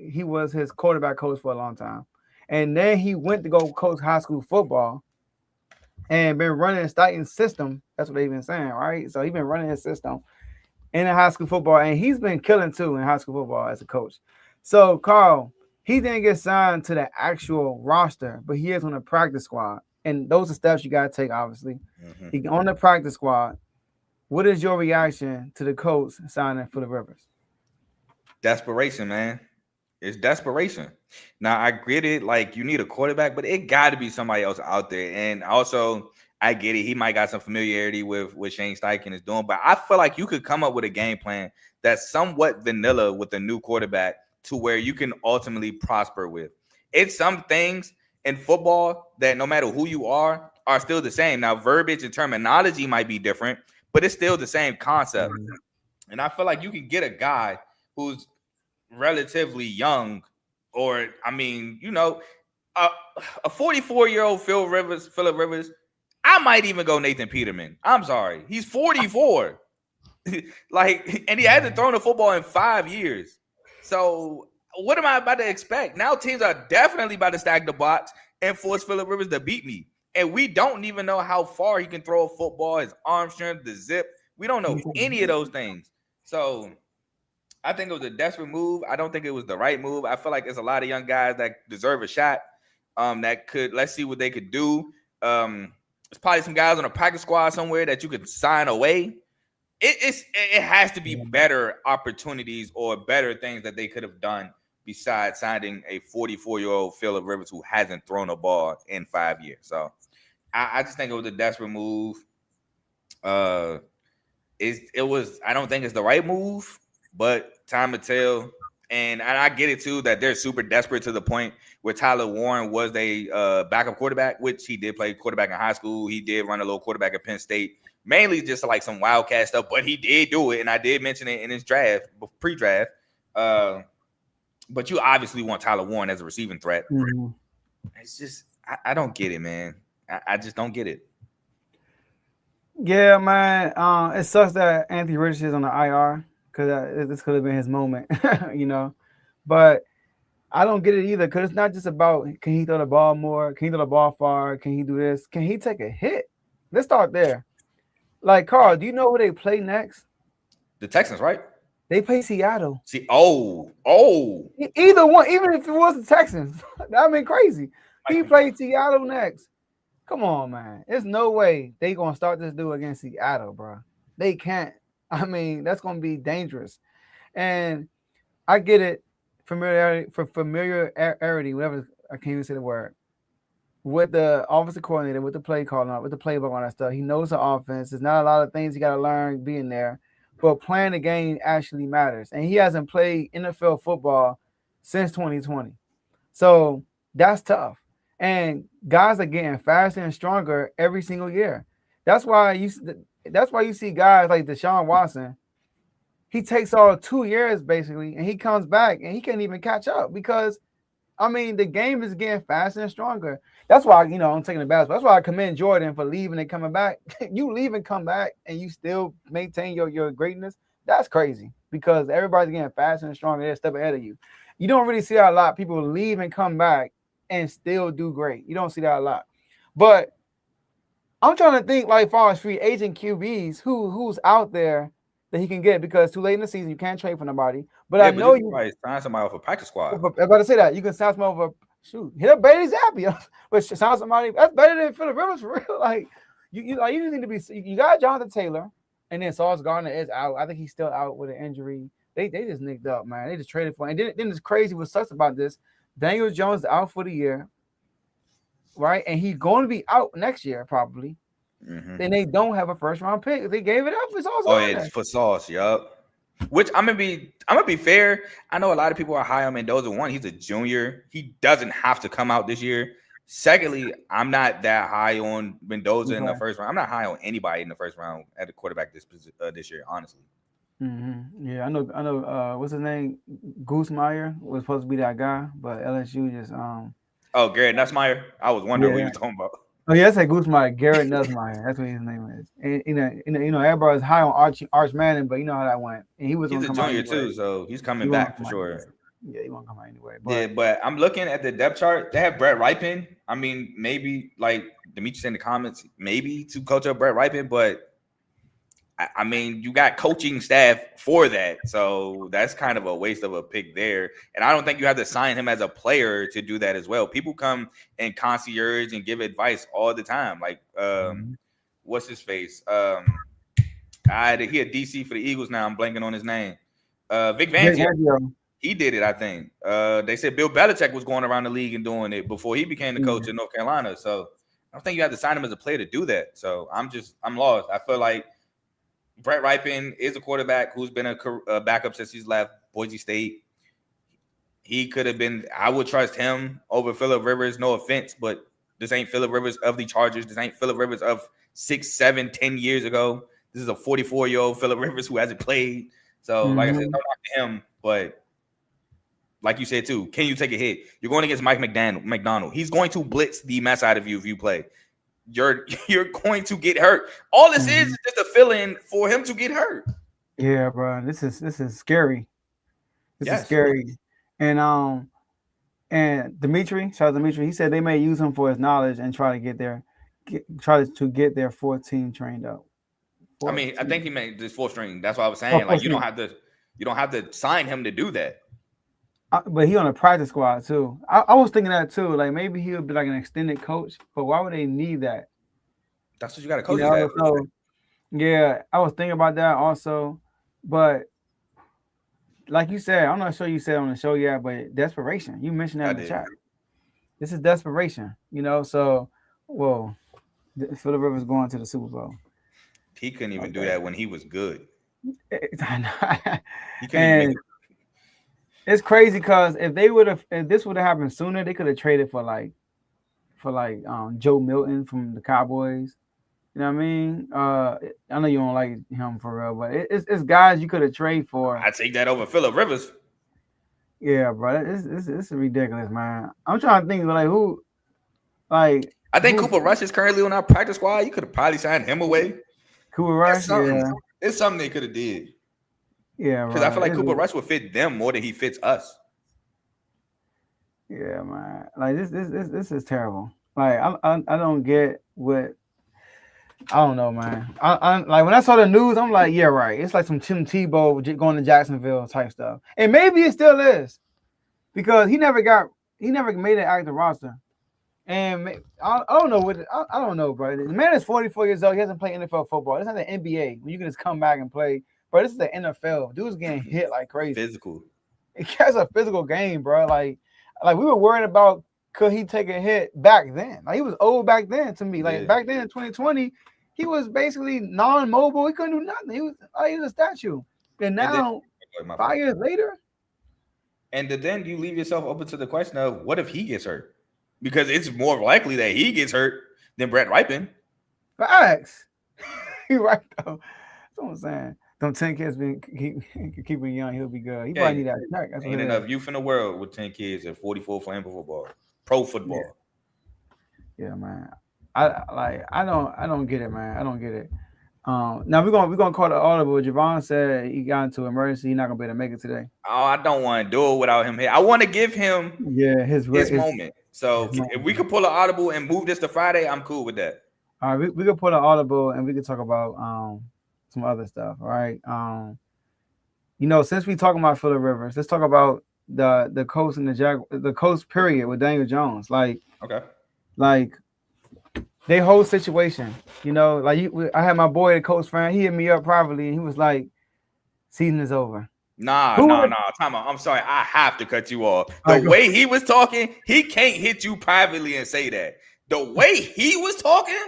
he was his quarterback coach for a long time, and then he went to go coach high school football, and been running Steichen's system. That's what they've been saying, right? So he's been running his system in high school football, and he's been killing too in high school football as a coach. So, Carl, he didn't get signed to the actual roster, but he is on the practice squad, and those are steps you got to take, obviously. Mm-hmm. He's on the practice squad. What is your reaction to the Colts signing Phillip Rivers? Desperation, man. It's desperation. Now, I get it, like, you need a quarterback, but it got to be somebody else out there. And also, I get it. He might got some familiarity with what Shane Steichen is doing, but I feel like you could come up with a game plan that's somewhat vanilla with a new quarterback to where you can ultimately prosper with. It's some things in football that no matter who you are still the same. Now, verbiage and terminology might be different, but it's still the same concept. Mm-hmm. And I feel like you can get a guy who's relatively young, or I mean, a 44-year-old Phillip Rivers. I might even go Nathan Peterman. I'm sorry, he's 44. Like, and he hasn't thrown a football in 5 years. So what am I about to expect? Now teams are definitely about to stack the box and force Phillip Rivers to beat me. And we don't even know how far he can throw a football, his arm strength, the zip. We don't know any of those things. So I think it was a desperate move. I don't think it was the right move. I feel like there's a lot of young guys that deserve a shot. That could, let's see what they could do. There's probably some guys on a practice squad somewhere that you could sign away. It has to be better opportunities or better things that they could have done besides signing a 44-year-old Phillip Rivers who hasn't thrown a ball in 5 years. So I just think it was a desperate move. It was. I don't think it's the right move, but time to tell. And I get it too that they're super desperate to the point where Tyler Warren was a backup quarterback, which he did play quarterback in high school. He did run a little quarterback at Penn State, mainly just like some wildcat stuff, but he did do it, and I did mention it in his pre-draft. But you obviously want Tyler Warren as a receiving threat. Mm-hmm. It's just I don't get it, man. I just don't get it. Yeah, man. It sucks that Anthony Richardson is on the IR because this could have been his moment, But I don't get it either because it's not just about can he throw the ball more, can he throw the ball far, can he do this, can he take a hit? Let's start there. Like, Carl, do you know who they play next? The Texans, right? They play Seattle. Either one, even if it was the Texans, that'd be crazy. He played Seattle next. Come on, man. There's no way they gonna start this dude against Seattle, bro. They can't. I mean, that's gonna be dangerous. And I get it, familiarity, whatever. I can't even say the word. With the offensive coordinator, with the play calling, with the playbook, all that stuff. He knows the offense. There's not a lot of things you got to learn being there, but playing the game actually matters. And he hasn't played NFL football since 2020, so that's tough. And guys are getting faster and stronger every single year. That's why you see guys like Deshaun Watson. He takes all 2 years basically, and he comes back and he can't even catch up because, I mean, the game is getting faster and stronger. That's why, I'm taking the basketball. That's why I commend Jordan for leaving and coming back. You leave and come back and you still maintain your greatness. That's crazy because everybody's getting faster and stronger. They're a step ahead of you. You don't really see a lot of people leave and come back and still do great. You don't see that a lot. But I'm trying to think, like, far as free agent QBs, who's out there that he can get, because too late in the season you can't trade for nobody. But I know you probably sign somebody off a practice squad. I'm about to say that you can sign somebody over. Shoot, hit up Bailey Zappi, but sign somebody that's better than Phillip Rivers for real. Like you just need to be. You got Jonathan Taylor, and then Sauce Gardner is out. I think he's still out with an injury. They just nicked up, man. They just traded for him. And then it's crazy. What sucks about this? Daniel Jones is out for the year, right? And he's going to be out next year probably. Mm-hmm. Then they don't have a first round pick. They gave it up for Sauce. Oh yeah, for Sauce. Yup. Which I'm gonna be fair. I know a lot of people are high on Mendoza. One, he's a junior. He doesn't have to come out this year. Secondly, I'm not that high on Mendoza in the first round. I'm not high on anybody in the first round at the quarterback this year, honestly. Mm-hmm. Yeah, I know. What's his name? Goosemeyer was supposed to be that guy, but LSU just Oh, Garrett Nussmeier. I was wondering what you were talking about. Oh yeah, I said Goosemeyer, Garrett Nussmeier. That's what his name is. And everybody's high on Arch Manning, but you know how that went. And he's a junior too, so he's coming back for sure. Anyway. Yeah, he won't come out anyway. But I'm looking at the depth chart. They have Brett Rypien. I mean, maybe like Demetrius in the comments, maybe to coach up Brett Rypien, but I mean, you got coaching staff for that, so that's kind of a waste of a pick there. And I don't think you have to sign him as a player to do that as well. People come and concierge and give advice all the time. Like, what's his face? He a DC for the Eagles now. I'm blanking on his name. Vic Fangio. He did it, I think. They said Bill Belichick was going around the league and doing it before he became the coach in North Carolina. So I don't think you have to sign him as a player to do that. So I'm lost. I feel like Brett Rypien is a quarterback who's been a backup since he's left Boise State. He could have been. I would trust him over Phillip Rivers. No offense, but this ain't Phillip Rivers of the Chargers. This ain't Phillip Rivers of 6, 7, 10 years ago. This is a 44-year-old Phillip Rivers who hasn't played. So, like I said, don't knock him, but like you said too, can you take a hit? You're going against Mike McDonald. He's going to blitz the mess out of you if you play. You're going to get hurt. All this is just a fill-in for him to get hurt. Yeah, bro. This is scary. This is scary. And Dimitri, shout out to Dimitri, he said they may use him for his knowledge and try to get their 4th team trained up. I mean, I think he made this 4th string. That's what I was saying. Like you don't have to sign him to do that. But he on a practice squad too. I was thinking that too. Like maybe he would be like an extended coach. But why would they need that? That's what you got to coach. So, yeah, I was thinking about that also. But like you said, I'm not sure you said on the show yet, but desperation. You mentioned that in the chat. This is desperation, So, Phillip Rivers going to the Super Bowl. He couldn't even do that when he was good. He couldn't even. It's crazy because if this would have happened sooner, they could have traded for Joe Milton from the Cowboys. You know what I mean? I know you don't like him for real, but it's guys you could have traded for. I take that over Phillip Rivers. Yeah, bro, it's ridiculous, man. I'm trying to think like who, like I think Cooper Rush is currently on our practice squad. You could have probably signed him away. Cooper Rush, it's something they could have did. Yeah, because I feel like Cooper Rush would fit them more than he fits us. Yeah, man. Like this is terrible. Like I don't get what. I don't know, man. I like when I saw the news, I'm like, yeah, right. It's like some Tim Tebow going to Jacksonville type stuff, and maybe it still is because he never made an active roster. And I don't know I don't know, bro. The man is 44 years old. He hasn't played NFL football. It's not the NBA when you can just come back and play. Bro, this is the NFL. Dude's getting hit like crazy. Physical. It has a physical game, bro. Like we were worried about could he take a hit back then. Like he was old back then to me. Like back then in 2020, he was basically non-mobile. He couldn't do nothing. He was a statue. And now, 5 years later. And then you leave yourself open to the question of what if he gets hurt? Because it's more likely that he gets hurt than Brett Ripon. Facts. You're right, though. That's what I'm saying. Them 10 kids keep him young, he'll be good. He probably need that attack. Ain't enough youth in the world with 10 kids and 44 playing football. Pro football. Yeah, man. I don't get it, man. I don't get it. Now we're gonna call it audible. Javon said he got into emergency. He's not gonna be able to make it today. Oh, I don't want to do it without him here. I want to give him his moment. So if we could pull an audible and move this to Friday, I'm cool with that. All right, we could pull an audible and we could talk about some other stuff. All right. Since we talking about Phillip Rivers, let's talk about the Colts and the Colts period with Daniel Jones. Like they whole situation. I had my boy, the Colts fan. He hit me up privately and he was like, "Season is over." Nah. Tomo, I'm sorry. I have to cut you off. The way he was talking, he can't hit you privately and say that. The way he was talking,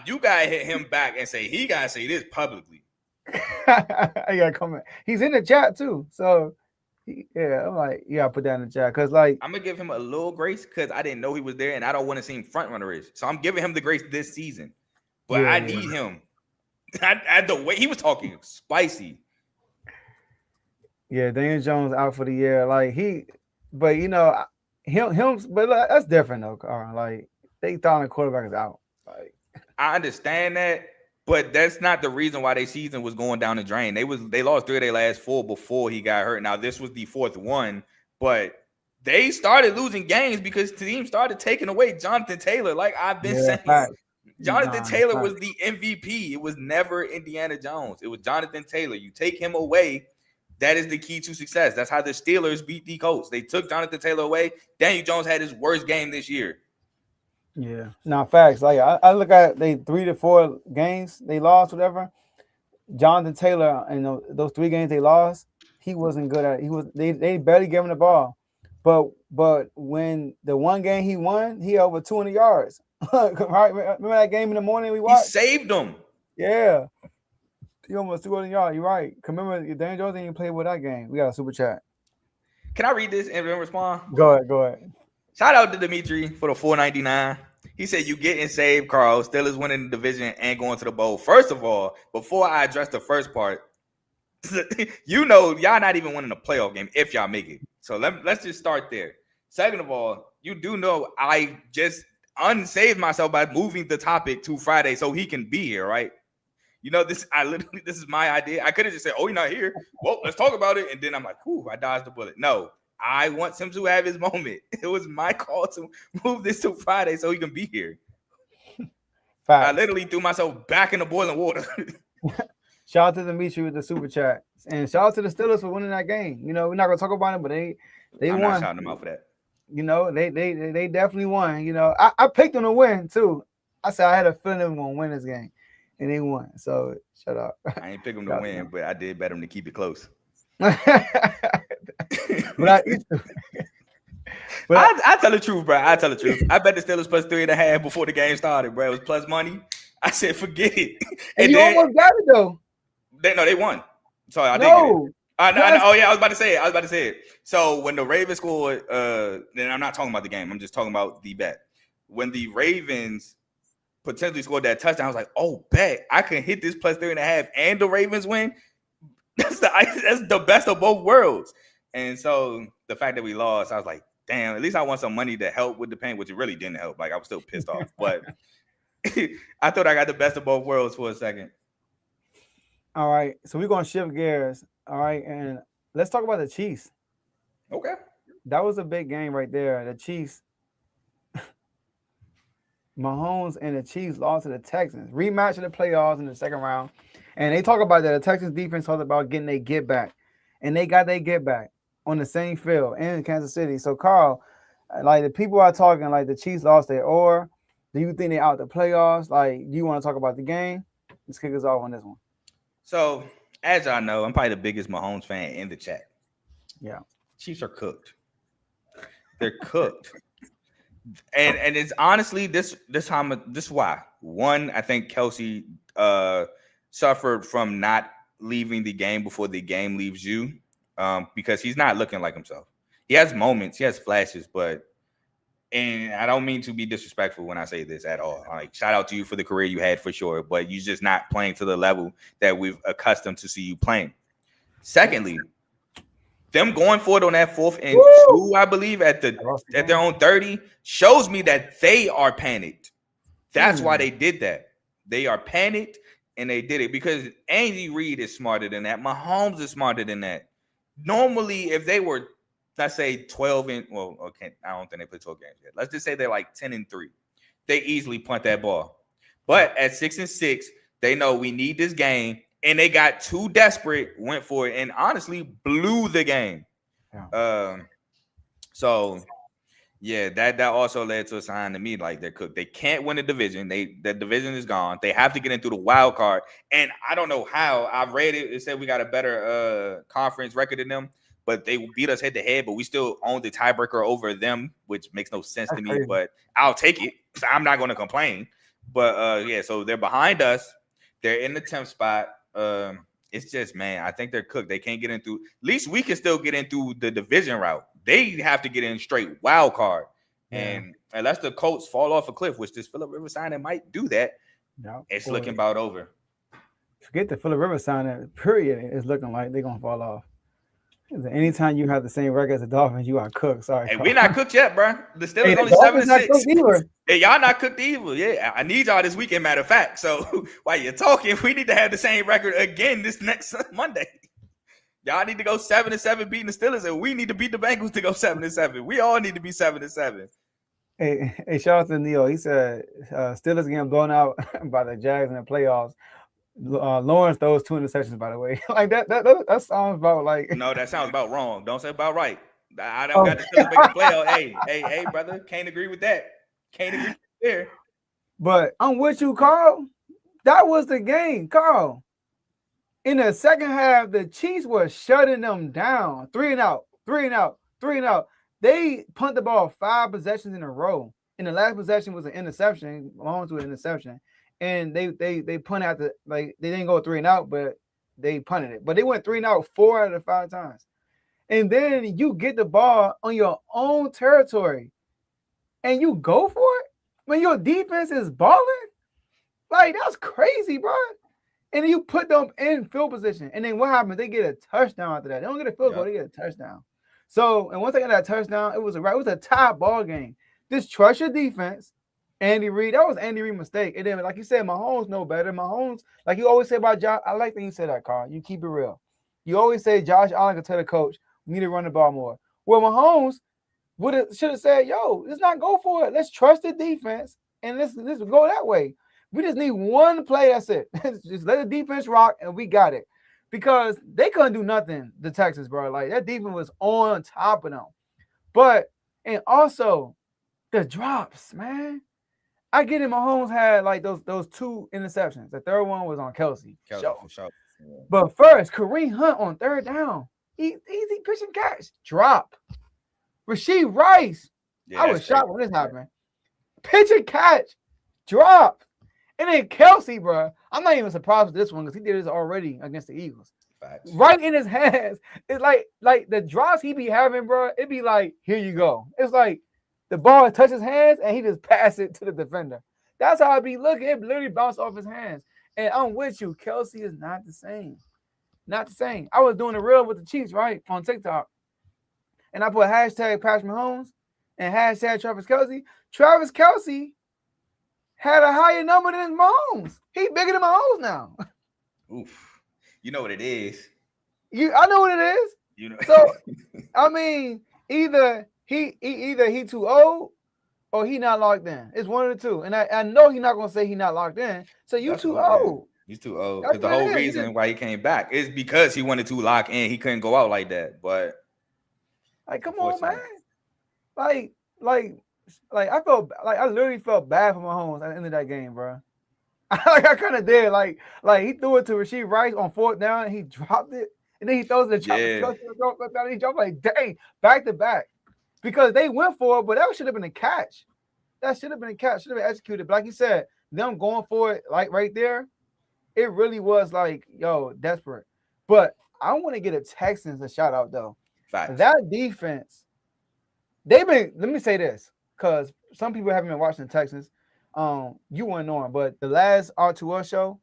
you gotta hit him back and say he gotta say this publicly. I gotta comment. He's in the chat too, so I'm like, put that in the chat because I'm gonna give him a little grace because I didn't know he was there and I don't want to seem front runnerish. So I'm giving him the grace this season, but I need him. The way he was talking, spicy. Yeah, Daniel Jones out for the year. But that's different though, Carl. Like they thought the quarterback is out. Like I understand that, but that's not the reason why their season was going down the drain. They lost 3 of their last 4 before he got hurt. Now this was the 4th one, but they started losing games because teams started taking away Jonathan Taylor. Like I've been saying, Jonathan Taylor was the MVP. It was never Indiana Jones. It was Jonathan Taylor. You take him away, that is the key to success. That's how the Steelers beat the Colts. They took Jonathan Taylor away. Daniel Jones had his worst game this year. Yeah. Now, facts. Like I look at they 3 to 4 games they lost, whatever. Jonathan Taylor, those 3 games they lost, he wasn't good at it. They barely gave him the ball. But when the one game he won, he over 200 yards. Right? Remember that game in the morning we watched? He saved them. Yeah. He almost 200 yards. You're right. Remember, Daniel Jones didn't even play with that game. We got a super chat. Can I read this and respond? Go ahead. Shout out to Dimitri for the $4.99. He said, "You getting saved, Carl. Steelers winning the division and going to the bowl." First of all, before I address the first part, You know, y'all not even winning a playoff game if y'all make it. So let's just start there. Second of all, you do know I just unsaved myself by moving the topic to Friday so he can be here, right? You know, this is my idea. I could have just said, "Oh, you're not here. Well, let's talk about it." And then I'm like, "Whew, I dodged the bullet." No, I want him to have his moment. It was my call to move this to Friday so he can be here. I literally threw myself back in the boiling water. Shout out to Dimitri with the super chat, and shout out to the Steelers for winning that game. You know, we're not gonna talk about it, but they I'm won. not shouting them out for that. You know, they definitely won. You know, I picked them to win too. I said I had a feeling they were gonna win this game, and they won. So shut up. I ain't pick them to win, but I did bet them to keep it close. But I tell the truth, bro. I tell the truth. I bet the Steelers plus 3.5 before the game started, bro. It was plus money. I said, forget it. And you almost got it though. They won. So I did get it. Oh yeah, I was about to say it. So when the Ravens scored, then I'm not talking about the game. I'm just talking about the bet. When the Ravens potentially scored that touchdown, I was like, oh, bet I can hit this plus 3.5 and the Ravens win. That's the best of both worlds. And so the fact that we lost, I was like, damn, at least I want some money to help with the pain, which it really didn't help. Like I was still pissed off, but I thought I got the best of both worlds for a second. All right, so we're gonna shift gears. All right, and let's talk about the Chiefs. Okay, that was a big game right there. The Chiefs, Mahomes and the Chiefs lost to the Texans. Rematch of the playoffs in the second round, and they talk about that. The Texans defense talked about getting their get back, and they got their get back on the same field in Kansas City. So, Carl, like the people are talking, like the Chiefs lost their or. Do you think they're out the playoffs? Like, do you want to talk about the game? Let's kick us off on this one. So, as y'all know, I'm probably the biggest Mahomes fan in the chat. Yeah. Chiefs are cooked. They're cooked. And it's honestly this time, this is why. One, I think Kelsey suffered from not leaving the game before the game leaves you because he's not looking like himself. He has moments, he has flashes, but and I don't mean to be disrespectful when I say this at all. Like, shout out to you for the career you had for sure, but you're just not playing to the level that we've accustomed to see you playing. Secondly, them going for it on that 4th and 2, I believe, at their own 30 shows me that they are panicked. That's why they did that. They are panicked and they did it because Andy Reid is smarter than that. Mahomes is smarter than that. Normally, if they were, let's say 12 and okay, I don't think they play 12 games yet. Let's just say they're like 10-3. They easily punt that ball. But at 6-6, they know we need this game, and they got too desperate, went for it, and honestly blew the game. Yeah. So yeah, that also led to a sign to me like they're cooked. They can't win the division. The division is gone. They have to get into the wild card, and I don't know how. I've read it. It said we got a better conference record than them. But they beat us head to head, but we still own the tiebreaker over them, which makes no sense to me. But I'll take it. So I'm not going to complain. But yeah, so they're behind us. They're in the 10th spot. It's just, man, I think they're cooked. They can't get in through. At least we can still get in through the division route. They have to get in straight wild card. Yeah. And unless the Colts fall off a cliff, which this Phillip Rivers signing might do that, it's looking about over. Forget the Phillip Rivers signing, period. It's looking like they're going to fall off. Anytime you have the same record as the Dolphins, you are cooked. Sorry. Hey, we're not cooked yet, bro. The Steelers only 7-6. Hey, y'all not cooked either. Yeah, I need y'all this weekend, matter of fact. So while you're talking, we need to have the same record again this next Monday. Y'all need to go 7-7 beating the Steelers, and we need to beat the Bengals to go 7-7. We all need to be 7-7. Hey, shout out to Neil. He said Steelers getting blown out by the Jags in the playoffs. Lawrence throws 2 interceptions, by the way. Like that sounds about like. No, that sounds about wrong. Don't say about right. I don't got the Steelers make the playoff. Hey, brother, can't agree with that. Can't agree there. But I'm with you, Carl. That was the game, Carl. In the second half, the Chiefs were shutting them down. 3 and out, 3 and out, 3 and out. They punted the ball 5 possessions in a row. And the last possession was an interception. Mahomes with an interception. And they punted out they didn't go 3 and out, but they punted it. But they went 3 and out 4 out of the 5 times. And then you get the ball on your own territory and you go for it when your defense is balling. Like, that's crazy, bro. and you put them in field position. And then what happens? They get a touchdown after that. They don't get a field goal, Yep. they get a touchdown. So, and once they got that touchdown, it was a tie ball game. Just trust your defense. Andy Reid, that was Andy Reid's mistake. And then, like you said, Mahomes know better. Mahomes, like you always say about Josh, I like that you said that, Carl. You keep it real. You always say Josh Allen can tell the coach, we need to run the ball more. Well, Mahomes should have said, yo, let's not go for it. Let's trust the defense and let's go that way. We just need one play. That's it. Just let the defense rock and we got it. Because they couldn't do nothing, the Texans, bro. Like that defense was on top of them. But, and also the drops, man. I get it. Mahomes had like those 2 interceptions. The third one was on Kelsey. For sure. Yeah. But first, Kareem Hunt on third down. Easy pitch and catch. Drop. Rashee Rice. Yeah, I was shocked when this happened. Pitch and catch. Drop. And then Kelsey, bro. I'm not even surprised with this one because he did this already against the Eagles. Facts. Right in his hands. It's like the drops he be having, bro. It'd be like, here you go. It's like the ball touches his hands and he just pass it to the defender. That's how I be looking. It literally bounced off his hands. And I'm with you. Kelsey is not the same. Not the same. I was doing a reel with the Chiefs, right, on TikTok. And I put hashtag Patrick Mahomes and hashtag Travis Kelsey. Travis Kelsey had a higher number than Mahomes. He bigger than Mahomes now. Oof. You know what it is. I know what it is. You know. So, I mean, either he too old or he not locked in. It's one of the two. And I know he's not going to say he's not locked in. So you too old. He's too old. Because the whole reason why he came back is because he wanted to lock in. He couldn't go out like that. But like, come on, man. Like I felt like I literally felt bad for Mahomes at the end of that game, bro. I kind of did. Like he threw it to Rashee Rice on 4th down and he dropped it. And then he throws it to he dropped like, dang, back to back. Because they went for it, but that should have been a catch. That should have been a catch. Should have been executed. But like you said, them going for it, like right there, it really was like, yo, desperate. But I want to get a Texans a shout out though. Facts. That defense, let me say this, because some people haven't been watching the Texans. You weren't knowing, but the last R2L show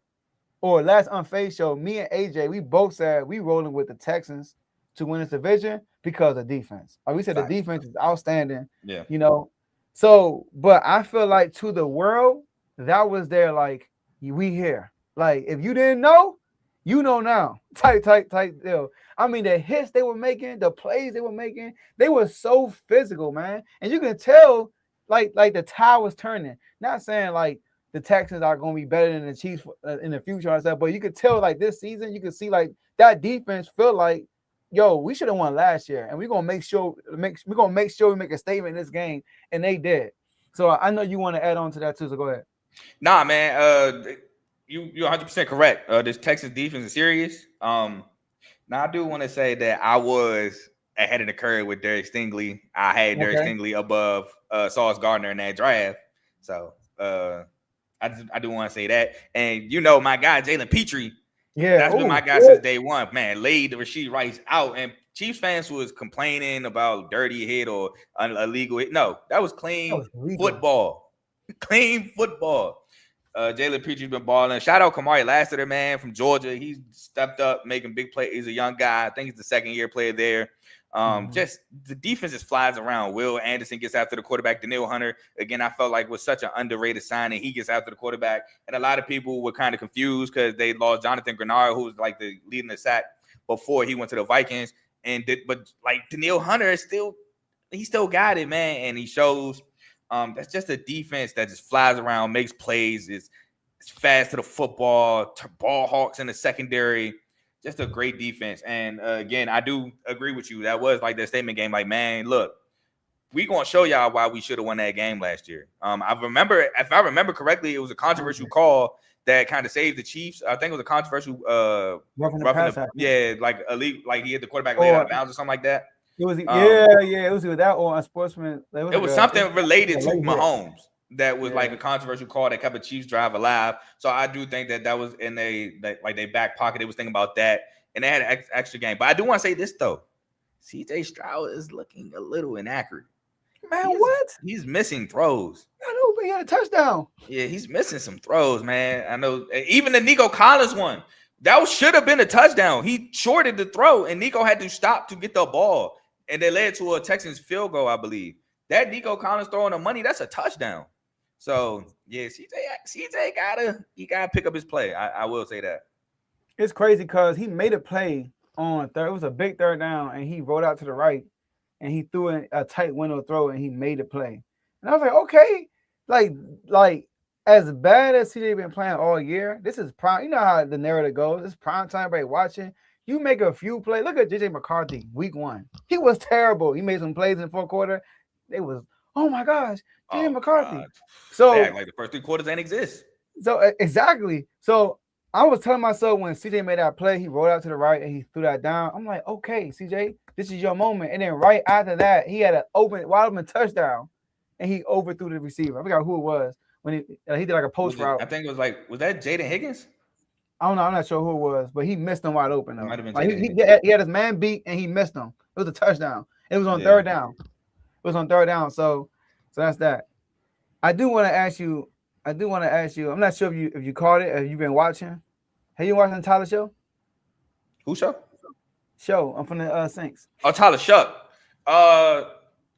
or last Unfazed show, me and AJ, we both said we rolling with the Texans to win this division because of defense. Like we said, the defense is outstanding. Yeah. You know, so, but I feel like to the world, that was their like, we here. Like, if you didn't know, you know now. Tight deal. I mean, the hits they were making, the plays they were making, they were so physical, man. And you can tell, like the tide was turning. Not saying like the Texans are going to be better than the Chiefs in the future and stuff, but you could tell like this season, you could see like that defense feel like, yo, we should have won last year, and we're gonna make sure we make a statement in this game, and they did. So I know you want to add on to that too. So go ahead. Nah, man. You're 100% correct. This Texas defense is serious. Now I do want to say that I was ahead of the curve with Derek Stingley. I had Derek Stingley above Sauce Gardner in that draft. So I do want to say that. And you know, my guy Jalen Petrie. Yeah, that's been my guy since day one. Man, laid Rashee Rice out, and Chiefs fans was complaining about dirty hit or illegal hit. No, that was clean football. Clean football. Jalen Petrie's been balling. Shout out Kamari Lassiter, man, from Georgia. He's stepped up, making big plays. He's a young guy. I think he's the second-year player there. Just the defense just flies around. Will Anderson gets after the quarterback. Danielle Hunter, again, I felt like was such an underrated signing. He gets after the quarterback. And a lot of people were kind of confused because they lost Jonathan Grenard, who was like the leading the sack before he went to the Vikings. But like Danielle Hunter is he still got it, man. And he shows that's just a defense that just flies around, makes plays, is fast to the football, ball hawks in the secondary. Just a great defense. And again, I do agree with you. That was like the statement game. Like, man, look, we going to show y'all why we should have won that game last year. If I remember correctly, it was a controversial call that kind of saved the Chiefs. I think it was a controversial like elite, like he hit the quarterback lay out of bounds or something like that. It was it was either that or a sportsman. It was something related to Mahomes. That was like a controversial call that kept a Chiefs drive alive. So I do think that was in they back pocket. They was thinking about that, and they had an extra game. But I do want to say this though, C.J. Stroud is looking a little inaccurate. Man, what? He's missing throws. I know, He had a touchdown. Yeah, he's missing some throws, man. I know. Even the Nico Collins one, that should have been a touchdown. He shorted the throw, and Nico had to stop to get the ball, and they led to a Texans field goal, I believe. That Nico Collins throwing the money, that's a touchdown. So yeah, CJ gotta pick up his play. I will say that. It's crazy because he made a play on third. It was a big third down, and he rolled out to the right, and he threw in a tight window throw, and he made a play. And I was like, okay, like as bad as CJ been playing all year, this is prime. You know how the narrative goes. It's prime time, everybody watching. You make a few plays. Look at JJ McCarthy, week 1. He was terrible. He made some plays in the fourth quarter. It was, oh my gosh, JJ McCarthy. God. So they act like the first 3 quarters ain't exist. So exactly. So I was telling myself when CJ made that play, he rolled out to the right and he threw that down. I'm like, okay, CJ, this is your moment. And then right after that, he had an wide open touchdown, and he overthrew the receiver. I forgot who it was when he did like a post route. I think it was that Jaden Higgins? I don't know. I'm not sure who it was, but he missed him wide open. Though. Might have been like he had his man beat and he missed him. It was a touchdown. It was on third down. So that's that. I do want to ask you. I'm not sure if you caught it. Have you been watching? Have you watching Tyler Shough? Who Shough? Shough. I'm from the Saints. Oh, Tyler Shough.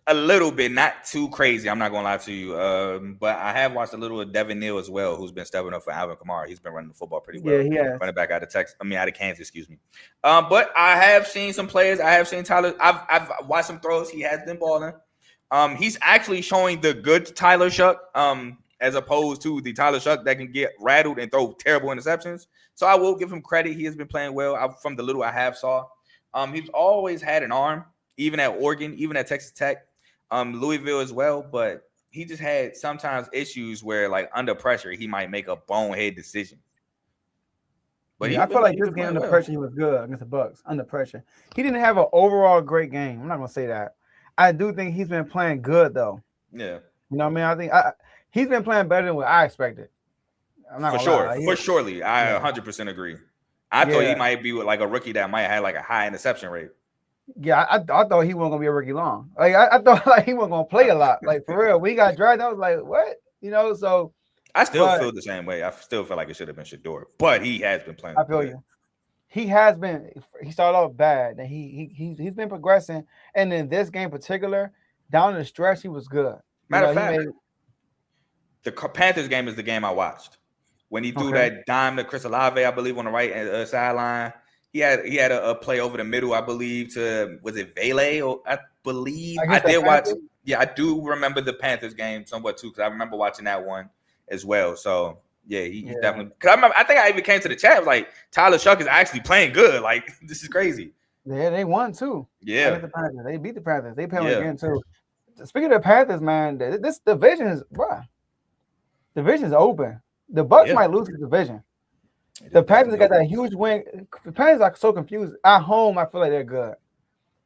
A little bit, not too crazy. I'm not gonna lie to you. But I have watched a little of Devin Neal as well, who's been stepping up for Alvin Kamara. He's been running the football pretty well. Yeah, he has. Running back out of Kansas, excuse me. But I have seen some players. I have seen Tyler. I've watched some throws. He has been balling. He's actually showing the good Tyler Shough, as opposed to the Tyler Shough that can get rattled and throw terrible interceptions. So I will give him credit. He has been playing well. From the little I have saw. He's always had an arm, even at Oregon, even at Texas Tech. Louisville as well, but he just had sometimes issues where, like, under pressure, he might make a bonehead decision. But I feel like this game under pressure, he was good against the Bucks. Under pressure, he didn't have an overall great game. I'm not gonna say that. I do think he's been playing good though. Yeah, you know what I mean. I think he's been playing better than what I expected. I'm not for sure, surely. I 100% agree. I thought he might be like a rookie that might have like a high interception rate. Yeah, I thought he wasn't gonna be a rookie long. Like I thought like he wasn't gonna play a lot. Like for real, we got drafted. I was like, what? You know, so I still feel the same way. I still feel like it should have been Shedeur, but he has been playing. I feel you. He has been. He started off bad, and he's been progressing. And in this game in particular, down the stretch, he was good. Matter of fact, the Panthers game is the game I watched when he threw that dime to Chris Olave, I believe, on the right sideline. He had a play over the middle, I believe, to, was it Vele? Or I believe I did watch. Yeah, I do remember the Panthers game somewhat too, because I remember watching that one as well. So yeah, he's definitely. Because I think I even came to the chat. I was like, Tyler Shough is actually playing good. Like, this is crazy. Yeah, they won too. Yeah, they beat the Panthers. They played again too. Speaking of the Panthers, man, this division is division's open. The Bucks might lose the division. The Panthers got that huge win. The Panthers are so confused. At home, I feel like they're good.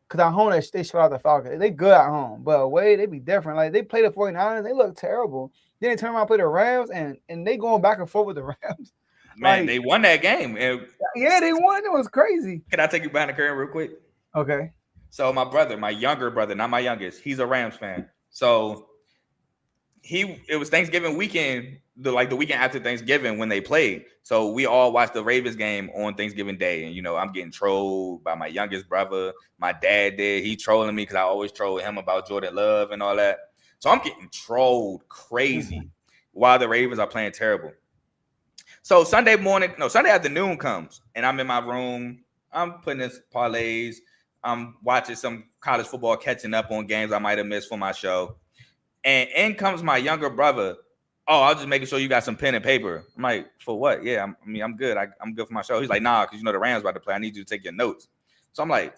Because at home, they shut out the Falcons. They good at home. But away, they be different. Like, they play the 49ers. They look terrible. Then they turn around and play the Rams, and they going back and forth with the Rams. Man, like, they won that game. Yeah, they won. It was crazy. Can I take you behind the curtain real quick? Okay. So my brother, my younger brother, not my youngest, he's a Rams fan. So it was Thanksgiving weekend, the weekend after Thanksgiving when they played. So we all watched the Ravens game on Thanksgiving Day. And, I'm getting trolled by my youngest brother. My dad did. He trolling me because I always troll him about Jordan Love and all that. So I'm getting trolled crazy while the Ravens are playing terrible. So Sunday afternoon comes, and I'm in my room. I'm putting in parlays. I'm watching some college football, catching up on games I might have missed for my show. And in comes my younger brother. Oh, I was just making sure you got some pen and paper. I'm like, for what? Yeah, I'm good. I'm good for my show. He's like, nah, because the Rams about to play. I need you to take your notes. So I'm like,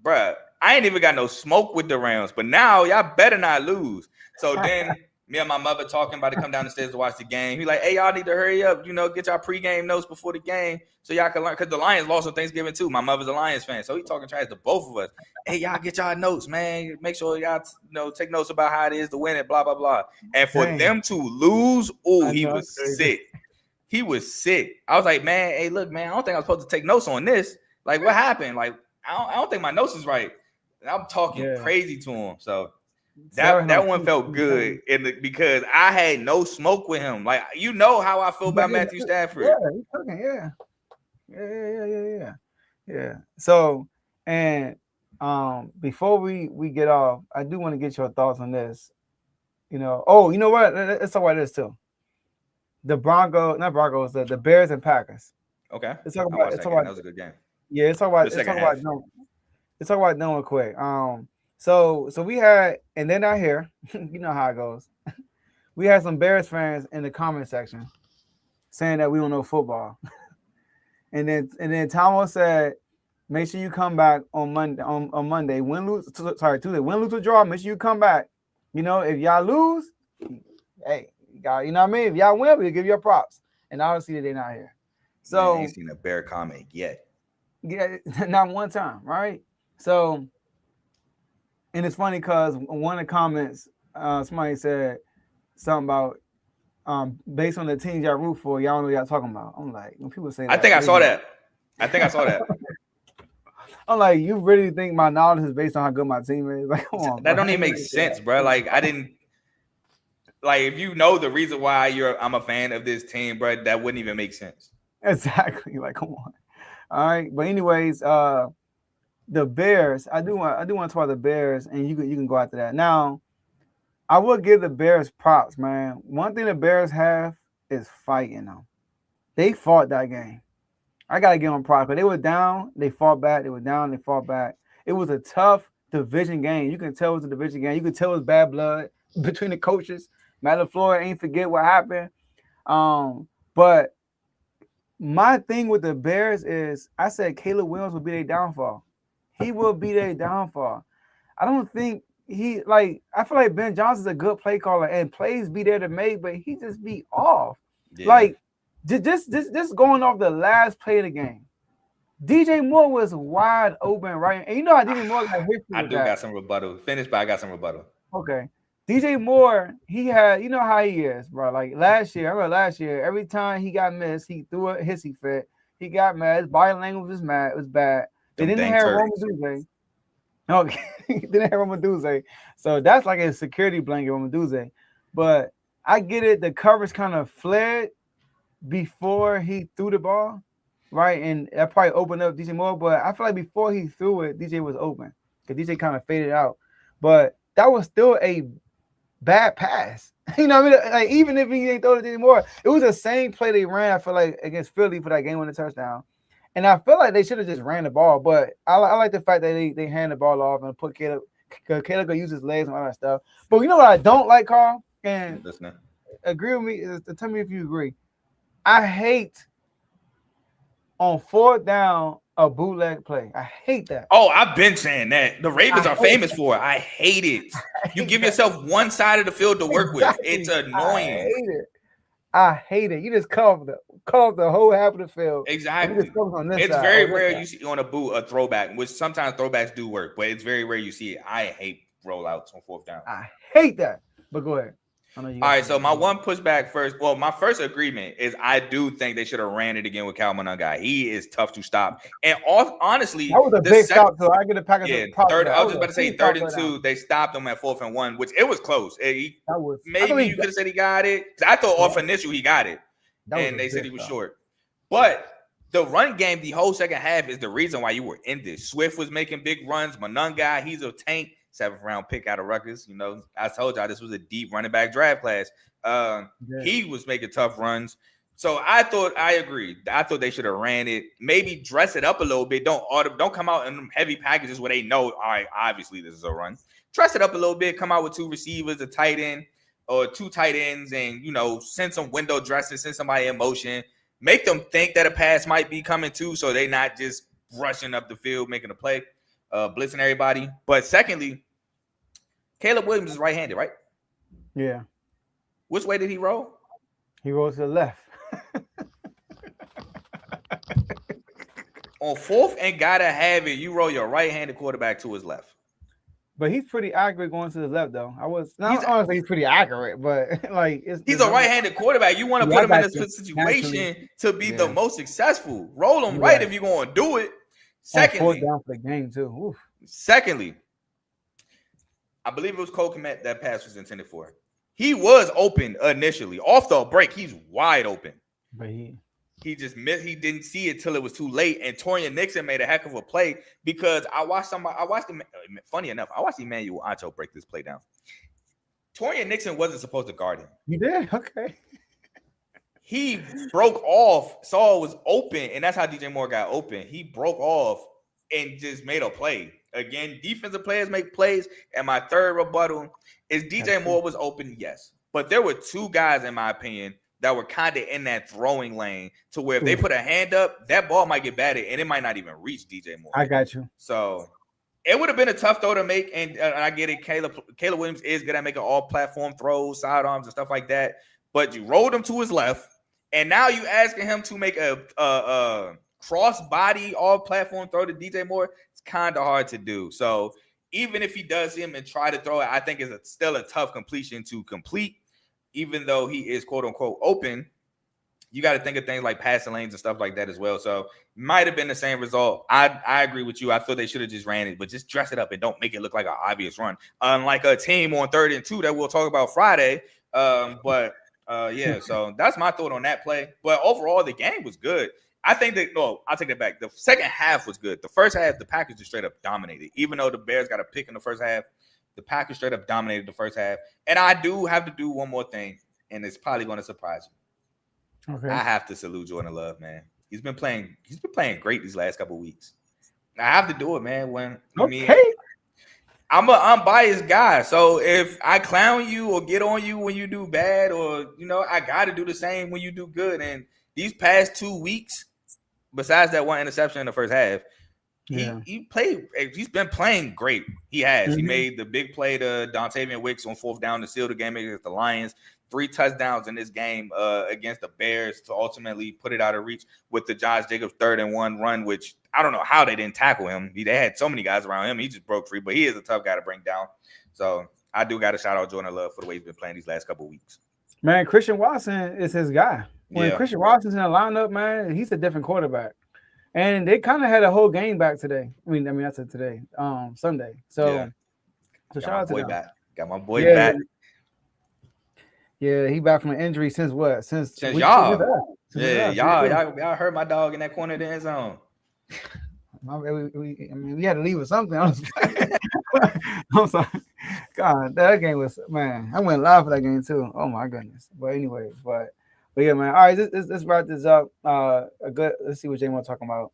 bruh, I ain't even got no smoke with the Rams, but now y'all better not lose. So then me and my mother talking about to come down the stairs to watch the game. He's like, hey, y'all need to hurry up, get y'all pregame notes before the game so y'all can learn. Because the Lions lost on Thanksgiving too. My mother's a Lions fan. So he talking trash to both of us. Hey, y'all get y'all notes, man. Make sure y'all take notes about how it is to win it, blah, blah, blah. And for them to lose, he was sick. He was sick. I was like, man, hey, look, man, I don't think I'm supposed to take notes on this. Like, what happened? Like, I don't think my notes is right. And I'm talking crazy to him. So That one felt good because I had no smoke with him. Like, you know how I feel about Matthew Stafford. Yeah, he's cooking. Yeah. So, and before we get off, I do want to get your thoughts on this. You know, you know what? Let's talk about this too. The the Bears and Packers. Okay. Let's talk about that was a good game. Yeah, let's talk about Noah quick. So we had, and then out here, you know how it goes. We had some Bears fans in the comment section saying that we don't know football. and then Tomo said, make sure you come back on Monday. On Monday, Tuesday, win, lose, or draw. Make sure you come back. You know, if y'all lose, hey, you know what I mean. If y'all win, we'll give you props. And obviously they're not here. So I ain't seen a Bear comment yet. Yeah, not one time, right? So, and it's funny because one of the comments, somebody said something about based on the teams y'all root for, y'all know what y'all talking about. I'm like, when people say that, I think I saw that. I'm like, you really think my knowledge is based on how good my team is? Like, come on, that don't even make sense, bro. Like, I didn't like if you know the reason why I'm a fan of this team, bro, that wouldn't even make sense. Exactly. Like, come on. All right. But anyways, the Bears, I do want to talk about the Bears, and you can go after that. Now, I will give the Bears props, man. One thing the Bears have is fighting them. They fought that game. I gotta give them props. But they were down, they fought back. They were down, they fought back. It was a tough division game. You can tell it was a division game. You can tell it was bad blood between the coaches. Matt LaFleur ain't forget what happened. But my thing with the Bears is I said Caleb Williams will be their downfall. He will be their downfall. I don't think I feel like Ben Johnson's a good play caller and plays be there to make, but he just be off. Yeah. Like just going off the last play of the game. DJ Moore was wide open, right? And you know how DJ Moore got history. I do got some rebuttal. Finish, but I got some rebuttal. Okay. DJ Moore, he had, you know how he is, bro. Like last year, every time he got missed, he threw a hissy fit. He got mad. His body language was bad. They didn't have Romaduze. Okay, they didn't have Romaduze. So that's like a security blanket, Romaduze. But I get it. The coverage kind of fled before he threw the ball, right? And that probably opened up DJ Moore. But I feel like before he threw it, DJ was open because DJ kind of faded out. But that was still a bad pass. You know what I mean? Like, even if he didn't throw it anymore, it was the same play they ran, I feel like, against Philly for that game-winning touchdown. And I feel like they should have just ran the ball. But I like the fact that they hand the ball off and put Caleb could use his legs and all that stuff. But you know what I don't like, Carl? And agree with me. Tell me if you agree. I hate on fourth down a bootleg play. I hate that. Oh, I've been saying that. The Ravens are famous for it. I hate it. You give yourself one side of the field to work with. It's annoying. I hate it. You just cover the whole half of the field. Exactly. It's very rare you see on a boot a throwback, which sometimes throwbacks do work, but it's very rare you see it. I hate rollouts on fourth down. I hate that. But go ahead. All right, so my one pushback first. Well, my first agreement is I do think they should have ran it again with Cal Monungai. He is tough to stop. And honestly, that was a big stop. So I get the Packers. Yeah, I was just about to say 3rd and 2. They stopped him at 4th and 1, which it was close. Maybe you could have said he got it. I thought off initial he got it, and they said he was short. But the run game, the whole second half, is the reason why you were in this. Swift was making big runs. Monungai, he's a tank. 7th round pick out of Rutgers. You know, I told y'all this was a deep running back draft class. He was making tough runs. So I agreed. I thought they should have ran it. Maybe dress it up a little bit. Don't come out in heavy packages where they know, all right, obviously this is a run. Dress it up a little bit. Come out with 2 receivers, a tight end, or 2 tight ends, and, you know, send some window dressing, send somebody in motion. Make them think that a pass might be coming too, so they're not just rushing up the field, making a play. Blitzing everybody. But secondly, Caleb Williams is right-handed, right? Yeah. Which way did he roll? He rolls to the left. On 4th and gotta have it, you roll your right-handed quarterback to his left. But he's pretty accurate going to the left, though. Honestly, he's pretty accurate, but like he's a right-handed quarterback. You want to put him in a situation to be the most successful. Roll him right if you're going to do it. Secondly, 4th down for the game too. Oof. Secondly, I believe it was Cole Kmet that pass was intended for. He was open initially. Off the break, he's wide open. But he just missed. He didn't see it till it was too late. And Torian Nixon made a heck of a play because I watched him. Funny enough, I watched Emmanuel Ancho break this play down. Torian Nixon wasn't supposed to guard him. You did? Okay. He broke off. Saul was open, and that's how DJ Moore got open. He broke off and just made a play. Again, defensive players make plays. And my third rebuttal is DJ Moore was open, yes. But there were two guys, in my opinion, that were kind of in that throwing lane to where if they put a hand up, that ball might get batted, and it might not even reach DJ Moore. I got you. So it would have been a tough throw to make, and I get it. Caleb Williams is good at making all-platform throws, sidearms, and stuff like that. But you rolled him to his left, and now you asking him to make a cross-body all-platform throw to DJ Moore. It's kind of hard to do. So even if he does him and try to throw it, I think it's still a tough completion to complete. Even though he is quote-unquote open, you got to think of things like passing lanes and stuff like that as well. So might have been the same result. I agree with you. I thought they should have just ran it, but just dress it up and don't make it look like an obvious run. Unlike a team on 3rd and 2 that we'll talk about Friday. Yeah, so that's my thought on that play. But overall, the game was good. I think that, no, I'll take that back. The second half was good. The first half, the Packers just straight up dominated. Even though the Bears got a pick in the first half, the Packers straight up dominated the first half. And I do have to do one more thing, and it's probably going to surprise you. Okay. I have to salute Jordan Love, man. He's been playing great these last couple of weeks. I have to do it, man. I'm an unbiased guy. So if I clown you or get on you when you do bad, or I gotta do the same when you do good. And these past 2 weeks, besides that one interception in the first half, he's been playing great. He has. Mm-hmm. He made the big play to Dontavian Wicks on 4th down to seal the game against the Lions. 3 touchdowns in this game against the Bears to ultimately put it out of reach with the Josh Jacobs 3rd and 1 run, which I don't know how they didn't tackle him. They had so many guys around him. He just broke free, but he is a tough guy to bring down. So I do got to shout out Jordan Love for the way he's been playing these last couple of weeks. Man, Christian Watson is his guy. When Christian Watson's in the lineup, man, he's a different quarterback. And they kind of had a whole game back today. I mean, I said today, Sunday. So shout out to them. Got my boy back. Yeah, he back from an injury since what? Since y'all. Y'all heard my dog in that corner of the end zone. We had to leave with something. I'm sorry. God, that game was, man. I went live for that game too. Oh my goodness. But anyways, but yeah, man. All right, let's wrap this up. Let's see what Jay want to talk about.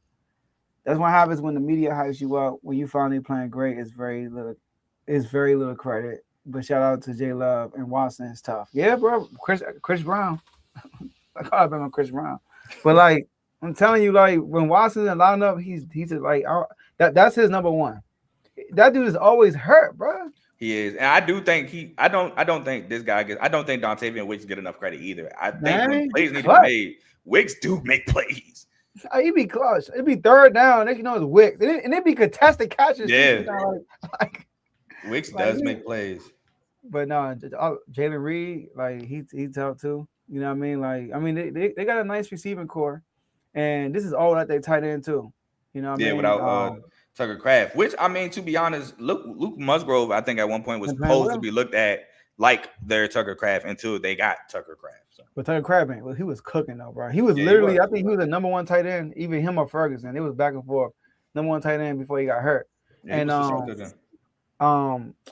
That's what happens when the media hypes you up. When you finally playing great, it's very little credit. But shout out to J Love and Watson. It's tough. Yeah, bro. Chris Brown. I call him Chris Brown. But like, I'm telling you, like when Watson's in lineup, he's like that's his number one. That dude is always hurt, bro. He is, and I do think I don't think this guy gets. I don't think Dontavian Wicks get enough credit either. I think when plays need to be made, Wicks do make plays. He'd be clutch. It'd be 3rd down. Next, it's Wicks, and it'd be contested catches. Yeah, Wicks does make plays. But no, Jalen Reed, like he's tough too. You know what I mean? Like, I mean, they got a nice receiving core, and this is all that they tight end too. You know what I mean? Without Tucker Kraft, which I mean, to be honest, Luke Musgrove, I think at one point was supposed to be looked at like their Tucker Kraft until they got Tucker Kraft. So. But Tucker Kraft, man, he was cooking though, bro. He was literally, I think he was the number one tight end, even him or Ferguson. It was back and forth, number one tight end before he got hurt. Yeah, and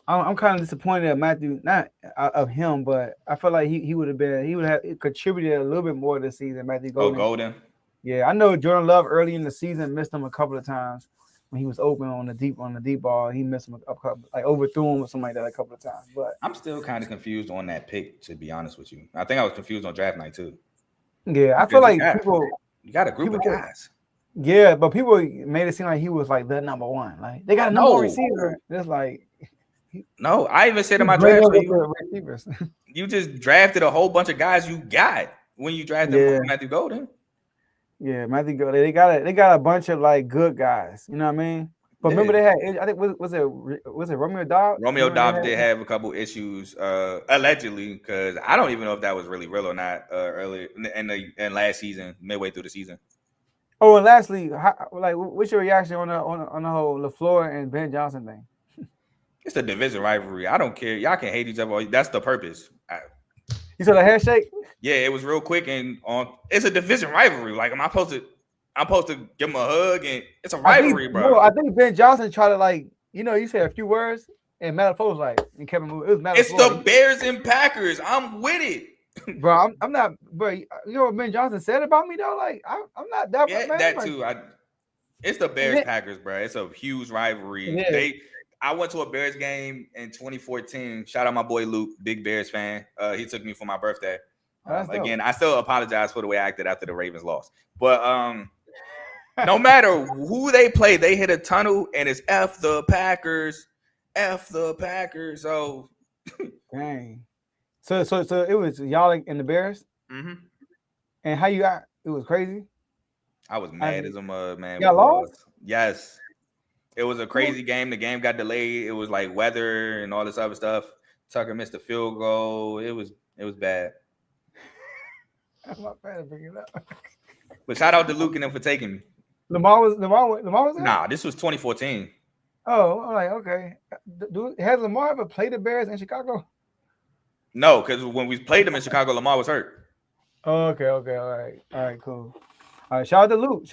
I'm kind of disappointed at Matthew, not of him, but I feel like he would have contributed a little bit more this season. Matthew Golden. Oh, Golden. Yeah, I know Jordan Love early in the season missed him a couple of times when he was open on the deep ball. He missed him a couple, like overthrew him or something like that a couple of times. But I'm still kind of confused on that pick, to be honest with you. I think I was confused on draft night too. Yeah, I feel like you got a group of guys. Yeah, but people made it seem like he was like the number one. Like they got a number one receiver. It's like no, I even said in my draft, you just drafted a whole bunch of guys you got when you drafted Matthew Golden. Yeah, Matthew Golden. They got a bunch of like good guys. You know what I mean? But remember they had, I think was it Romeo Doubs? Romeo Doubs did have a couple issues allegedly, because I don't even know if that was really real or not earlier in last season, midway through the season. Oh, and lastly, what's your reaction on the whole LaFleur and Ben Johnson thing? It's a division rivalry. I don't care. Y'all can hate each other. That's the purpose. You saw the handshake? Yeah, it was real quick and on. It's a division rivalry. Like, am I supposed to? I'm supposed to give him a hug, and it's a rivalry, bro. No, I think Ben Johnson tried to like, you said a few words, and Malafo was like, and Kevin moved. It was Malafo. It's the Bears and Packers. I'm with it, bro. I'm not, bro. You know what Ben Johnson said about me though? Like, I'm not that. Yeah, man. that like, too. It's the Bears Packers, bro. It's a huge rivalry. Yeah. I went to a Bears game in 2014. Shout out my boy Luke, big Bears fan. He took me for my birthday. Again, I still apologize for the way I acted after the Ravens lost. But no matter who they play, they hit a tunnel and it's F the Packers. F the Packers. So dang. So it was y'all and the Bears? Mm-hmm. And how you got it was crazy? I was mad as a mud, man. Y'all lost? Yes. It was a crazy game. The game got delayed. It was like weather and all this other stuff. Tucker missed a field goal. It was bad. I'm not bad at bringing it up. But shout out to Luke and them for taking me. Lamar was there? Nah, this was 2014. Oh, I'm like, okay. Has Lamar ever played the Bears in Chicago? No, because when we played them in Chicago, Lamar was hurt. Oh, okay. All right, cool. All right, shout out to Luke.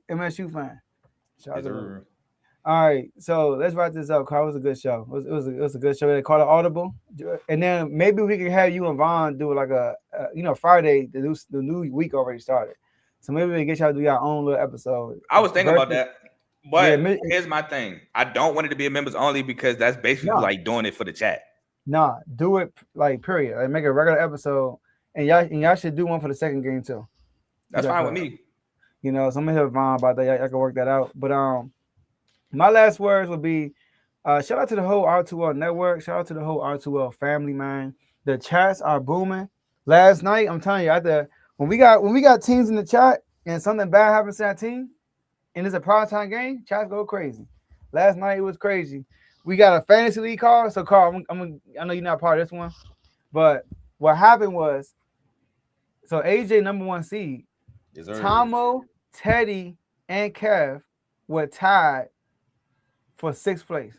MSU fan. Shout out to Luke. All right, so let's wrap this up. Carl, it was a good show. It was a good show. They called it Audible, and then maybe we can have you and Vaughn do like a Friday. The new week already started, so maybe we can get y'all to do your own little episode. I was thinking about that, but here's my thing: I don't want it to be a members only because that's basically like doing it for the chat. Nah, do it like period. Like make a regular episode, and y'all should do one for the second game too. That's fine with me. So I'm gonna hit Vaughn about that. Y'all can work that out, but my last words would be shout out to the whole R2L network. Shout out to the whole R2L family, man. The chats are booming. Last night, I'm telling you, when we got teams in the chat and something bad happens to our team, and it's a primetime game, chats go crazy. Last night it was crazy. We got a fantasy league call. So Carl, I know you're not part of this one, but what happened was, so AJ number 1 seed, Tomo, Teddy, and Kev were tied for 6th place.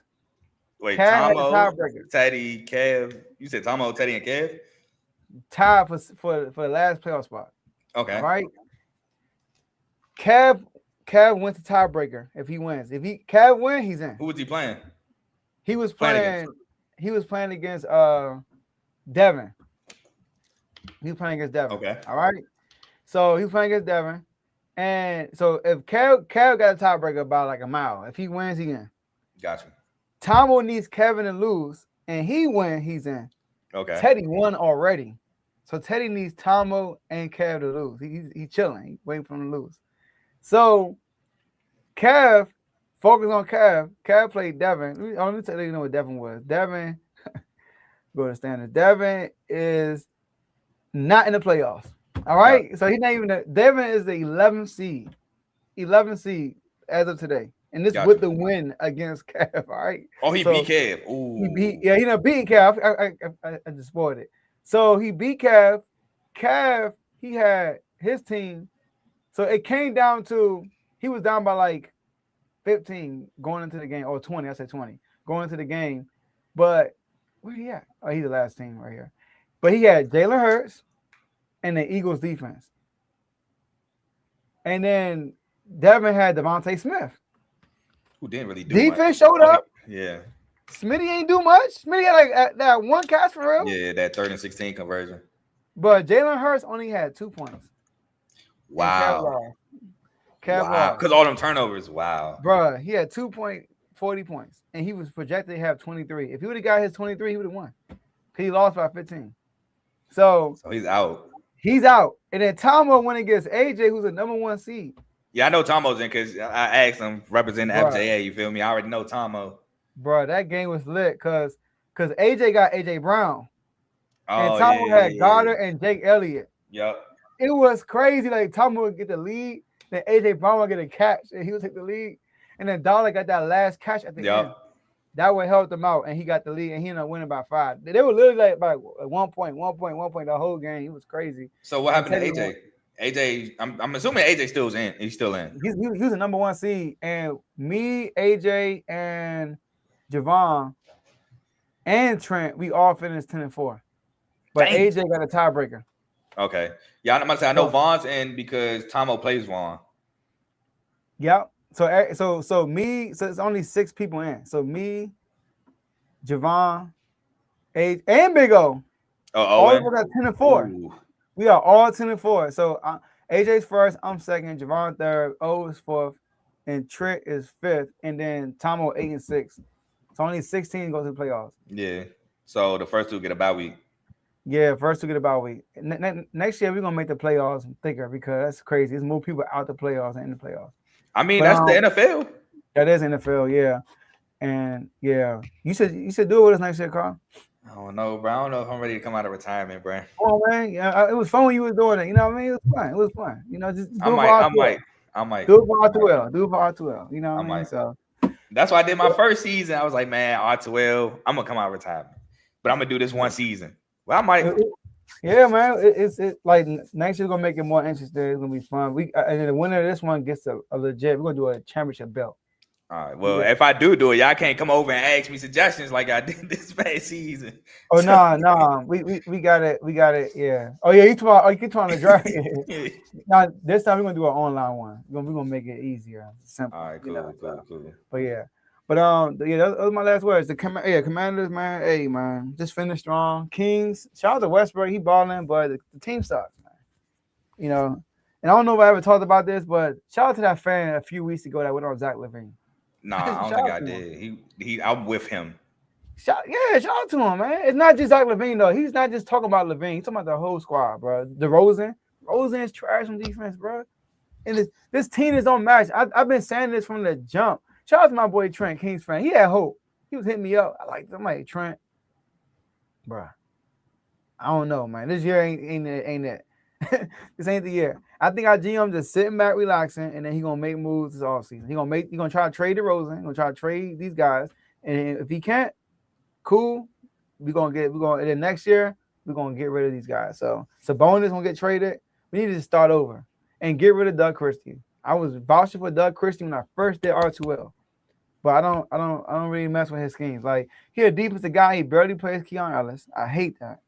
Wait, Kev Tomo, Teddy, Kev. You said Tomo, Teddy, and Kev? Tied for the last playoff spot. Okay. All right. Kev went to tiebreaker if he wins. If Kev wins, he's in. Who was he playing? He was playing against Devin. He was playing against Devin. Okay. All right. So he was playing against Devin. And so if Kev got a tiebreaker by like a mile, if he wins, he in. Gotcha. Tomo needs Kevin to lose, and he win, he's in. Okay. Teddy won already. So Teddy needs Tomo and Kev to lose. He's chilling. He's waiting for him to lose. So Kev, focus on Kev. Kev played Devin. Let me tell you what Devin was. Devin, go to standards. Devin is not in the playoffs. All right. Yeah. So he's not even Devin is the 11th seed. 11th seed as of today. And this with the win against Kev. All right. Oh, he beat Kev. Ooh. He done beat Kev. I just spoiled it. So he beat Kev. Kev, he had his team. So it came down to he was down by like 15 going into the game, or 20. I said 20 going into the game. But where he at? Oh, he's the last team right here. But he had Jalen Hurts and the Eagles defense. And then Devin had Devontae Smith. Who didn't really do defense much. Showed up. Yeah. Smitty ain't do much. Smitty had like that one catch for real. Yeah, that 3rd and 16 conversion. But Jalen Hurts only had 2 points. Wow. Wow. Because all them turnovers. Wow. Bruh, he had 2.40 points. And he was projected to have 23. If he would have got his 23, he would have won. Because he lost by 15. So he's out. He's out. And then Tomo went against AJ, who's the number 1 seed. Yeah, I know Tomo's in because I asked him representing FJA. You feel me? I already know Tomo. Bro, that game was lit because AJ got AJ Brown. Oh, and Tomo had Goddard and Jake Elliott. Yep. It was crazy. Like Tomo would get the lead, then AJ Brown would get a catch, and he would take the lead. And then Dollar got that last catch at the end. That would help them out, and he got the lead, and he ended up winning by 5. They were literally like by 1 point the whole game. It was crazy. So what happened to AJ? AJ, I'm assuming AJ still's in. He's still in. He was the number 1 seed, and me, AJ, and Javon, and Trent, we all finished 10-4. But Dang. AJ got a tiebreaker. Okay. Yeah, I'm about to say I know So- Vaughn's in because Tomo plays Vaughn. Yep. So it's only 6 people in. So me, Javon, AJ, and Big O. Oh, All Owen. of us got 10-4. Ooh. We are all 10-4. So AJ's first, I'm second, Javon third, O is fourth, and Trent is fifth, and then Tomo 8-6. So only 16 go to the playoffs. Yeah. So the first two get a bye week. Yeah, first to get a bye week. Next year we're gonna make the playoffs thicker because that's crazy. There's more people out the playoffs than in the playoffs. I mean, But, that's the NFL. That is NFL, yeah. And yeah, you should do it with us next year, Carl. I don't know, bro. I don't know if I'm ready to come out of retirement, bro. Come on, man. Yeah, it was fun when you was doing it. You know what I mean? It was fun. It was fun. You know, just do I it for might. Do it for R2L. Do it for R2L. You know what I mean? might. So That's why I did my first season. I was like, man, R2L, I'm gonna come out of retirement, but I'm gonna do this one season. Well, I might. Yeah, man. It's like next year's gonna make it more interesting. It's gonna be fun. And then the winner of this one gets a legit. We're gonna do a championship belt. All right. Well, if I do it, y'all can't come over and ask me suggestions like I did this past season. Oh no. We got it. Yeah. Oh yeah, you talking the draft. Now this time we're gonna do an online one. We're gonna make it easier, simple. All right, cool. But yeah. But yeah, those are my last words. Commanders, man. Hey, man, just finished strong. Kings, shout out to Westbrook. He balling, but the team sucks, man. You know, and I don't know if I ever talked about this, but shout out to that fan a few weeks ago that went on Zach LaVine. Nah, I don't think I did. I'm with him. Shout out to him, man. It's not just Zach LaVine though. He's not just talking about LaVine. He's talking about the whole squad, bro. Rosen is trash on defense, bro. And this team is don't match. I've been saying this from the jump. Shout out to my boy Trent, Kings fan. He had hope. He was hitting me up. I'm like Trent, bro. I don't know, man. This year ain't it. This ain't the year. I think our GM just sitting back, relaxing, and then he gonna make moves this offseason. He gonna try to trade DeRozan. He gonna try to trade these guys, and if he can't, cool. And then next year we're gonna get rid of these guys. So Sabonis gonna get traded. We need to start over and get rid of Doug Christie. I was vouching for Doug Christie when I first did R2L, but I don't really mess with his schemes. Like he a defensive guy. He barely plays Keon Ellis. I hate that.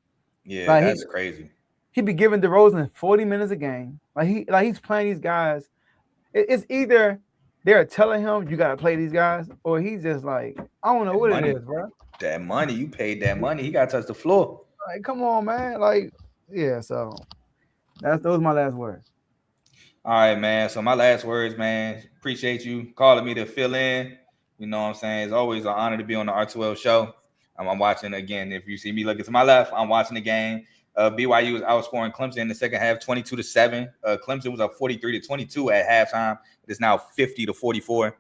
Yeah, like, that's crazy. He be giving DeRozan 40 minutes a game. He's playing these guys. It's either they're telling him you gotta play these guys, or he's just like, I don't know what it is, bro. That money, you paid that money. He gotta touch the floor. Like, come on, man. Like, yeah. So those are my last words. All right, man. So my last words, man. Appreciate you calling me to fill in. You know what I'm saying? It's always an honor to be on the R2L show. I'm watching again. If you see me looking to my left, I'm watching the game. BYU was outscoring Clemson in the second half, 22-7. Clemson was up 43-22 at halftime. It is now 50-44.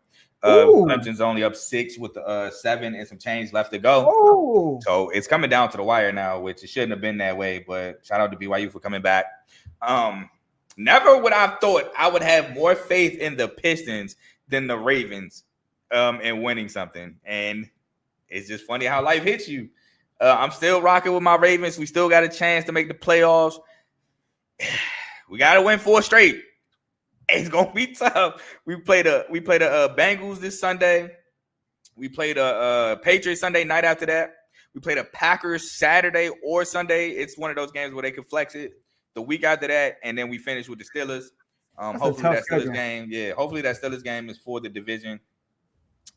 Clemson's only up 6 with 7 and some change left to go. Ooh. So it's coming down to the wire now, which it shouldn't have been that way. But shout out to BYU for coming back. Never would I have thought I would have more faith in the Pistons than the Ravens in winning something. And it's just funny how life hits you. I'm still rocking with my Ravens. We still got a chance to make the playoffs. We got to win 4 straight. It's gonna be tough. We play the Bengals this Sunday. We play the Patriots Sunday night after that. We play the Packers Saturday or Sunday. It's one of those games where they can flex it. The week after that, and then we finish with the Steelers. Hopefully that Steelers game. Yeah, hopefully that Steelers game is for the division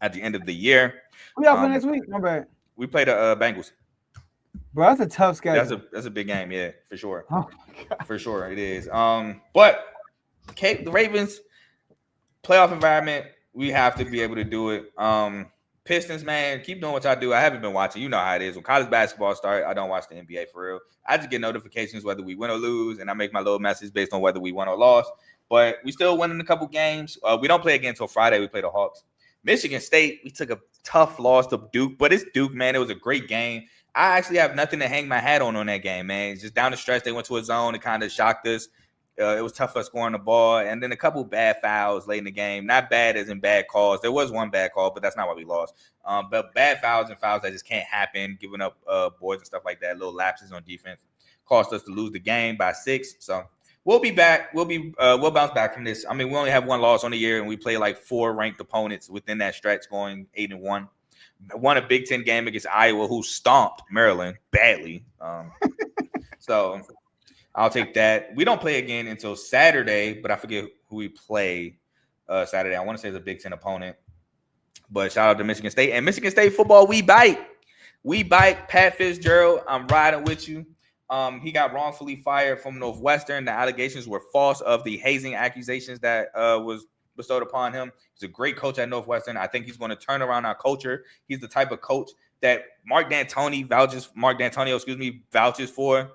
at the end of the year. We out for next week. My bad. We play the Bengals. Bro, that's a tough schedule. That's a big game, yeah, for sure. Oh, for sure it is. But the Ravens playoff environment, we have to be able to do it. Pistons, man, keep doing what y'all do. I haven't been watching. You know how it is. When college basketball starts, I don't watch the NBA for real. I just get notifications whether we win or lose, and I make my little message based on whether we won or lost. But we still winning a couple games. We don't play again until Friday. We play the Hawks. Michigan State, we took a tough loss to Duke, but it's Duke, man. It was a great game. I actually have nothing to hang my hat on that game, man. It's just down the stretch, they went to a zone. It kind of shocked us. It was tough for scoring the ball. And then a couple bad fouls late in the game. Not bad as in bad calls. There was one bad call, but that's not why we lost. But bad fouls and fouls that just can't happen, giving up boards and stuff like that, little lapses on defense, cost us to lose the game by 6. So we'll be back. We'll bounce back from this. I mean, we only have one loss on the year, and we play like 4 ranked opponents within that stretch, going 8-1. won a Big Ten game against Iowa, who stomped Maryland badly. So I'll take that. We don't play again until Saturday, but I forget who we play Saturday. I want to say it's a Big Ten opponent. But shout out to Michigan State. And Michigan State football, we bite. We bite. Pat Fitzgerald, I'm riding with you. He got wrongfully fired from Northwestern. The allegations were false of the hazing accusations that was bestowed upon him. He's a great coach at Northwestern. I think he's going to turn around our culture. He's the type of coach that Mark D'Antonio vouches for.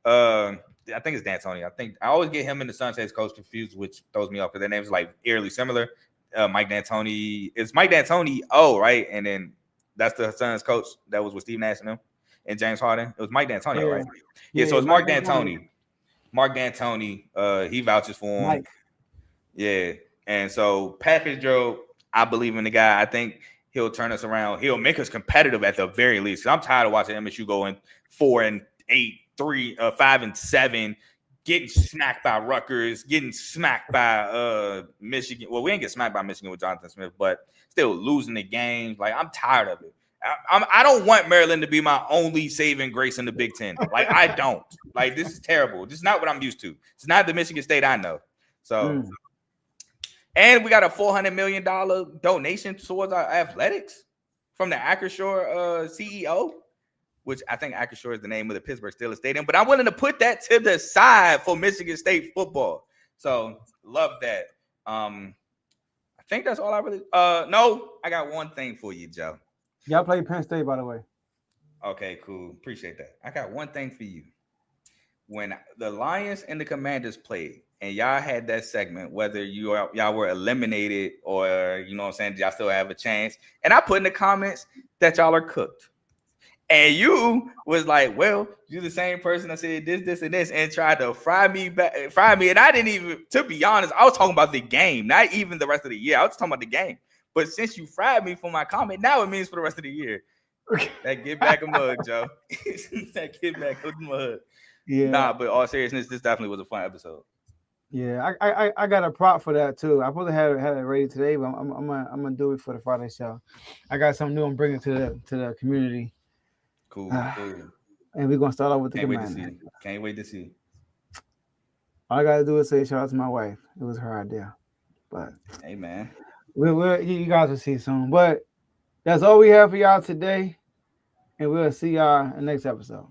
I think it's D'Antonio. I always get him and the Suns' coach confused, which throws me off because their names are like eerily similar. Mike D'Antoni. It's Mike D'Antoni. Oh, right. And then that's the Suns' coach that was with Steve Nash and them and James Harden. It was Mike D'Antonio, right? Yeah, so it's Mark D'Antoni. Mark D'Antoni. He vouches for him. Mike. Yeah. And so Pat Fitzgerald, I believe in the guy. I think he'll turn us around. He'll make us competitive at the very least. I'm tired of watching MSU going 4-8, 5-7, getting smacked by Rutgers, getting smacked by Michigan. Well, we didn't get smacked by Michigan with Jonathan Smith, but still losing the games. Like, I'm tired of it. I don't want Maryland to be my only saving grace in the Big Ten. Like, I don't. Like, this is terrible. This is not what I'm used to. It's not the Michigan State I know. So, and we got a $400 million donation towards our athletics from the Acrisure CEO, which I think Acrisure is the name of the Pittsburgh Steelers Stadium. But I'm willing to put that to the side for Michigan State football. So, love that. I think that's all I really no, I got one thing for you, Joe. Y'all play Penn State, by the way. Okay, cool. Appreciate that. I got one thing for you. When the Lions and the Commanders played, and y'all had that segment, whether y'all were eliminated or, you know what I'm saying, y'all still have a chance. And I put in the comments that y'all are cooked. And you was like, well, you're the same person that said this, and this, and tried to fry me. And I didn't even, to be honest, I was talking about the game, not even the rest of the year. I was talking about the game. But since you fried me for my comment, now it means for the rest of the year. That get back a mug, Joe. That get back a mug. Yeah. Nah, but all seriousness, this definitely was a fun episode. Yeah, I got a prop for that too. I probably had it ready today, but I'm gonna do it for the Friday show. I got something new I'm bringing to the community. Cool. And we're gonna start off with the Commanders. Can't wait to see. All I gotta do is say shout out to my wife. It was her idea. But hey, man. You guys will see soon. But that's all we have for y'all today. And we'll see y'all in the next episode.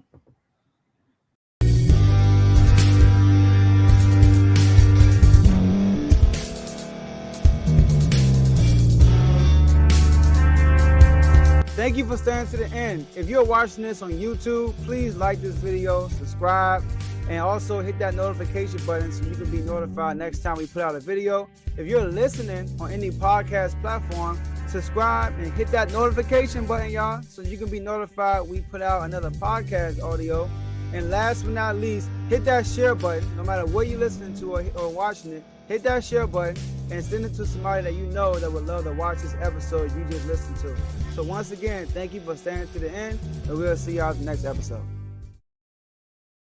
Thank you for staying to the end. If you're watching this on YouTube, please like this video, subscribe, and also hit that notification button so you can be notified next time we put out a video. If you're listening on any podcast platform, subscribe and hit that notification button, y'all, so you can be notified we put out another podcast audio. And last but not least, hit that share button. No matter what you're listening to or watching it, hit that share button and send it to somebody that you know that would love to watch this episode you just listened to. So once again, thank you for staying to the end, and we'll see y'all in the next episode.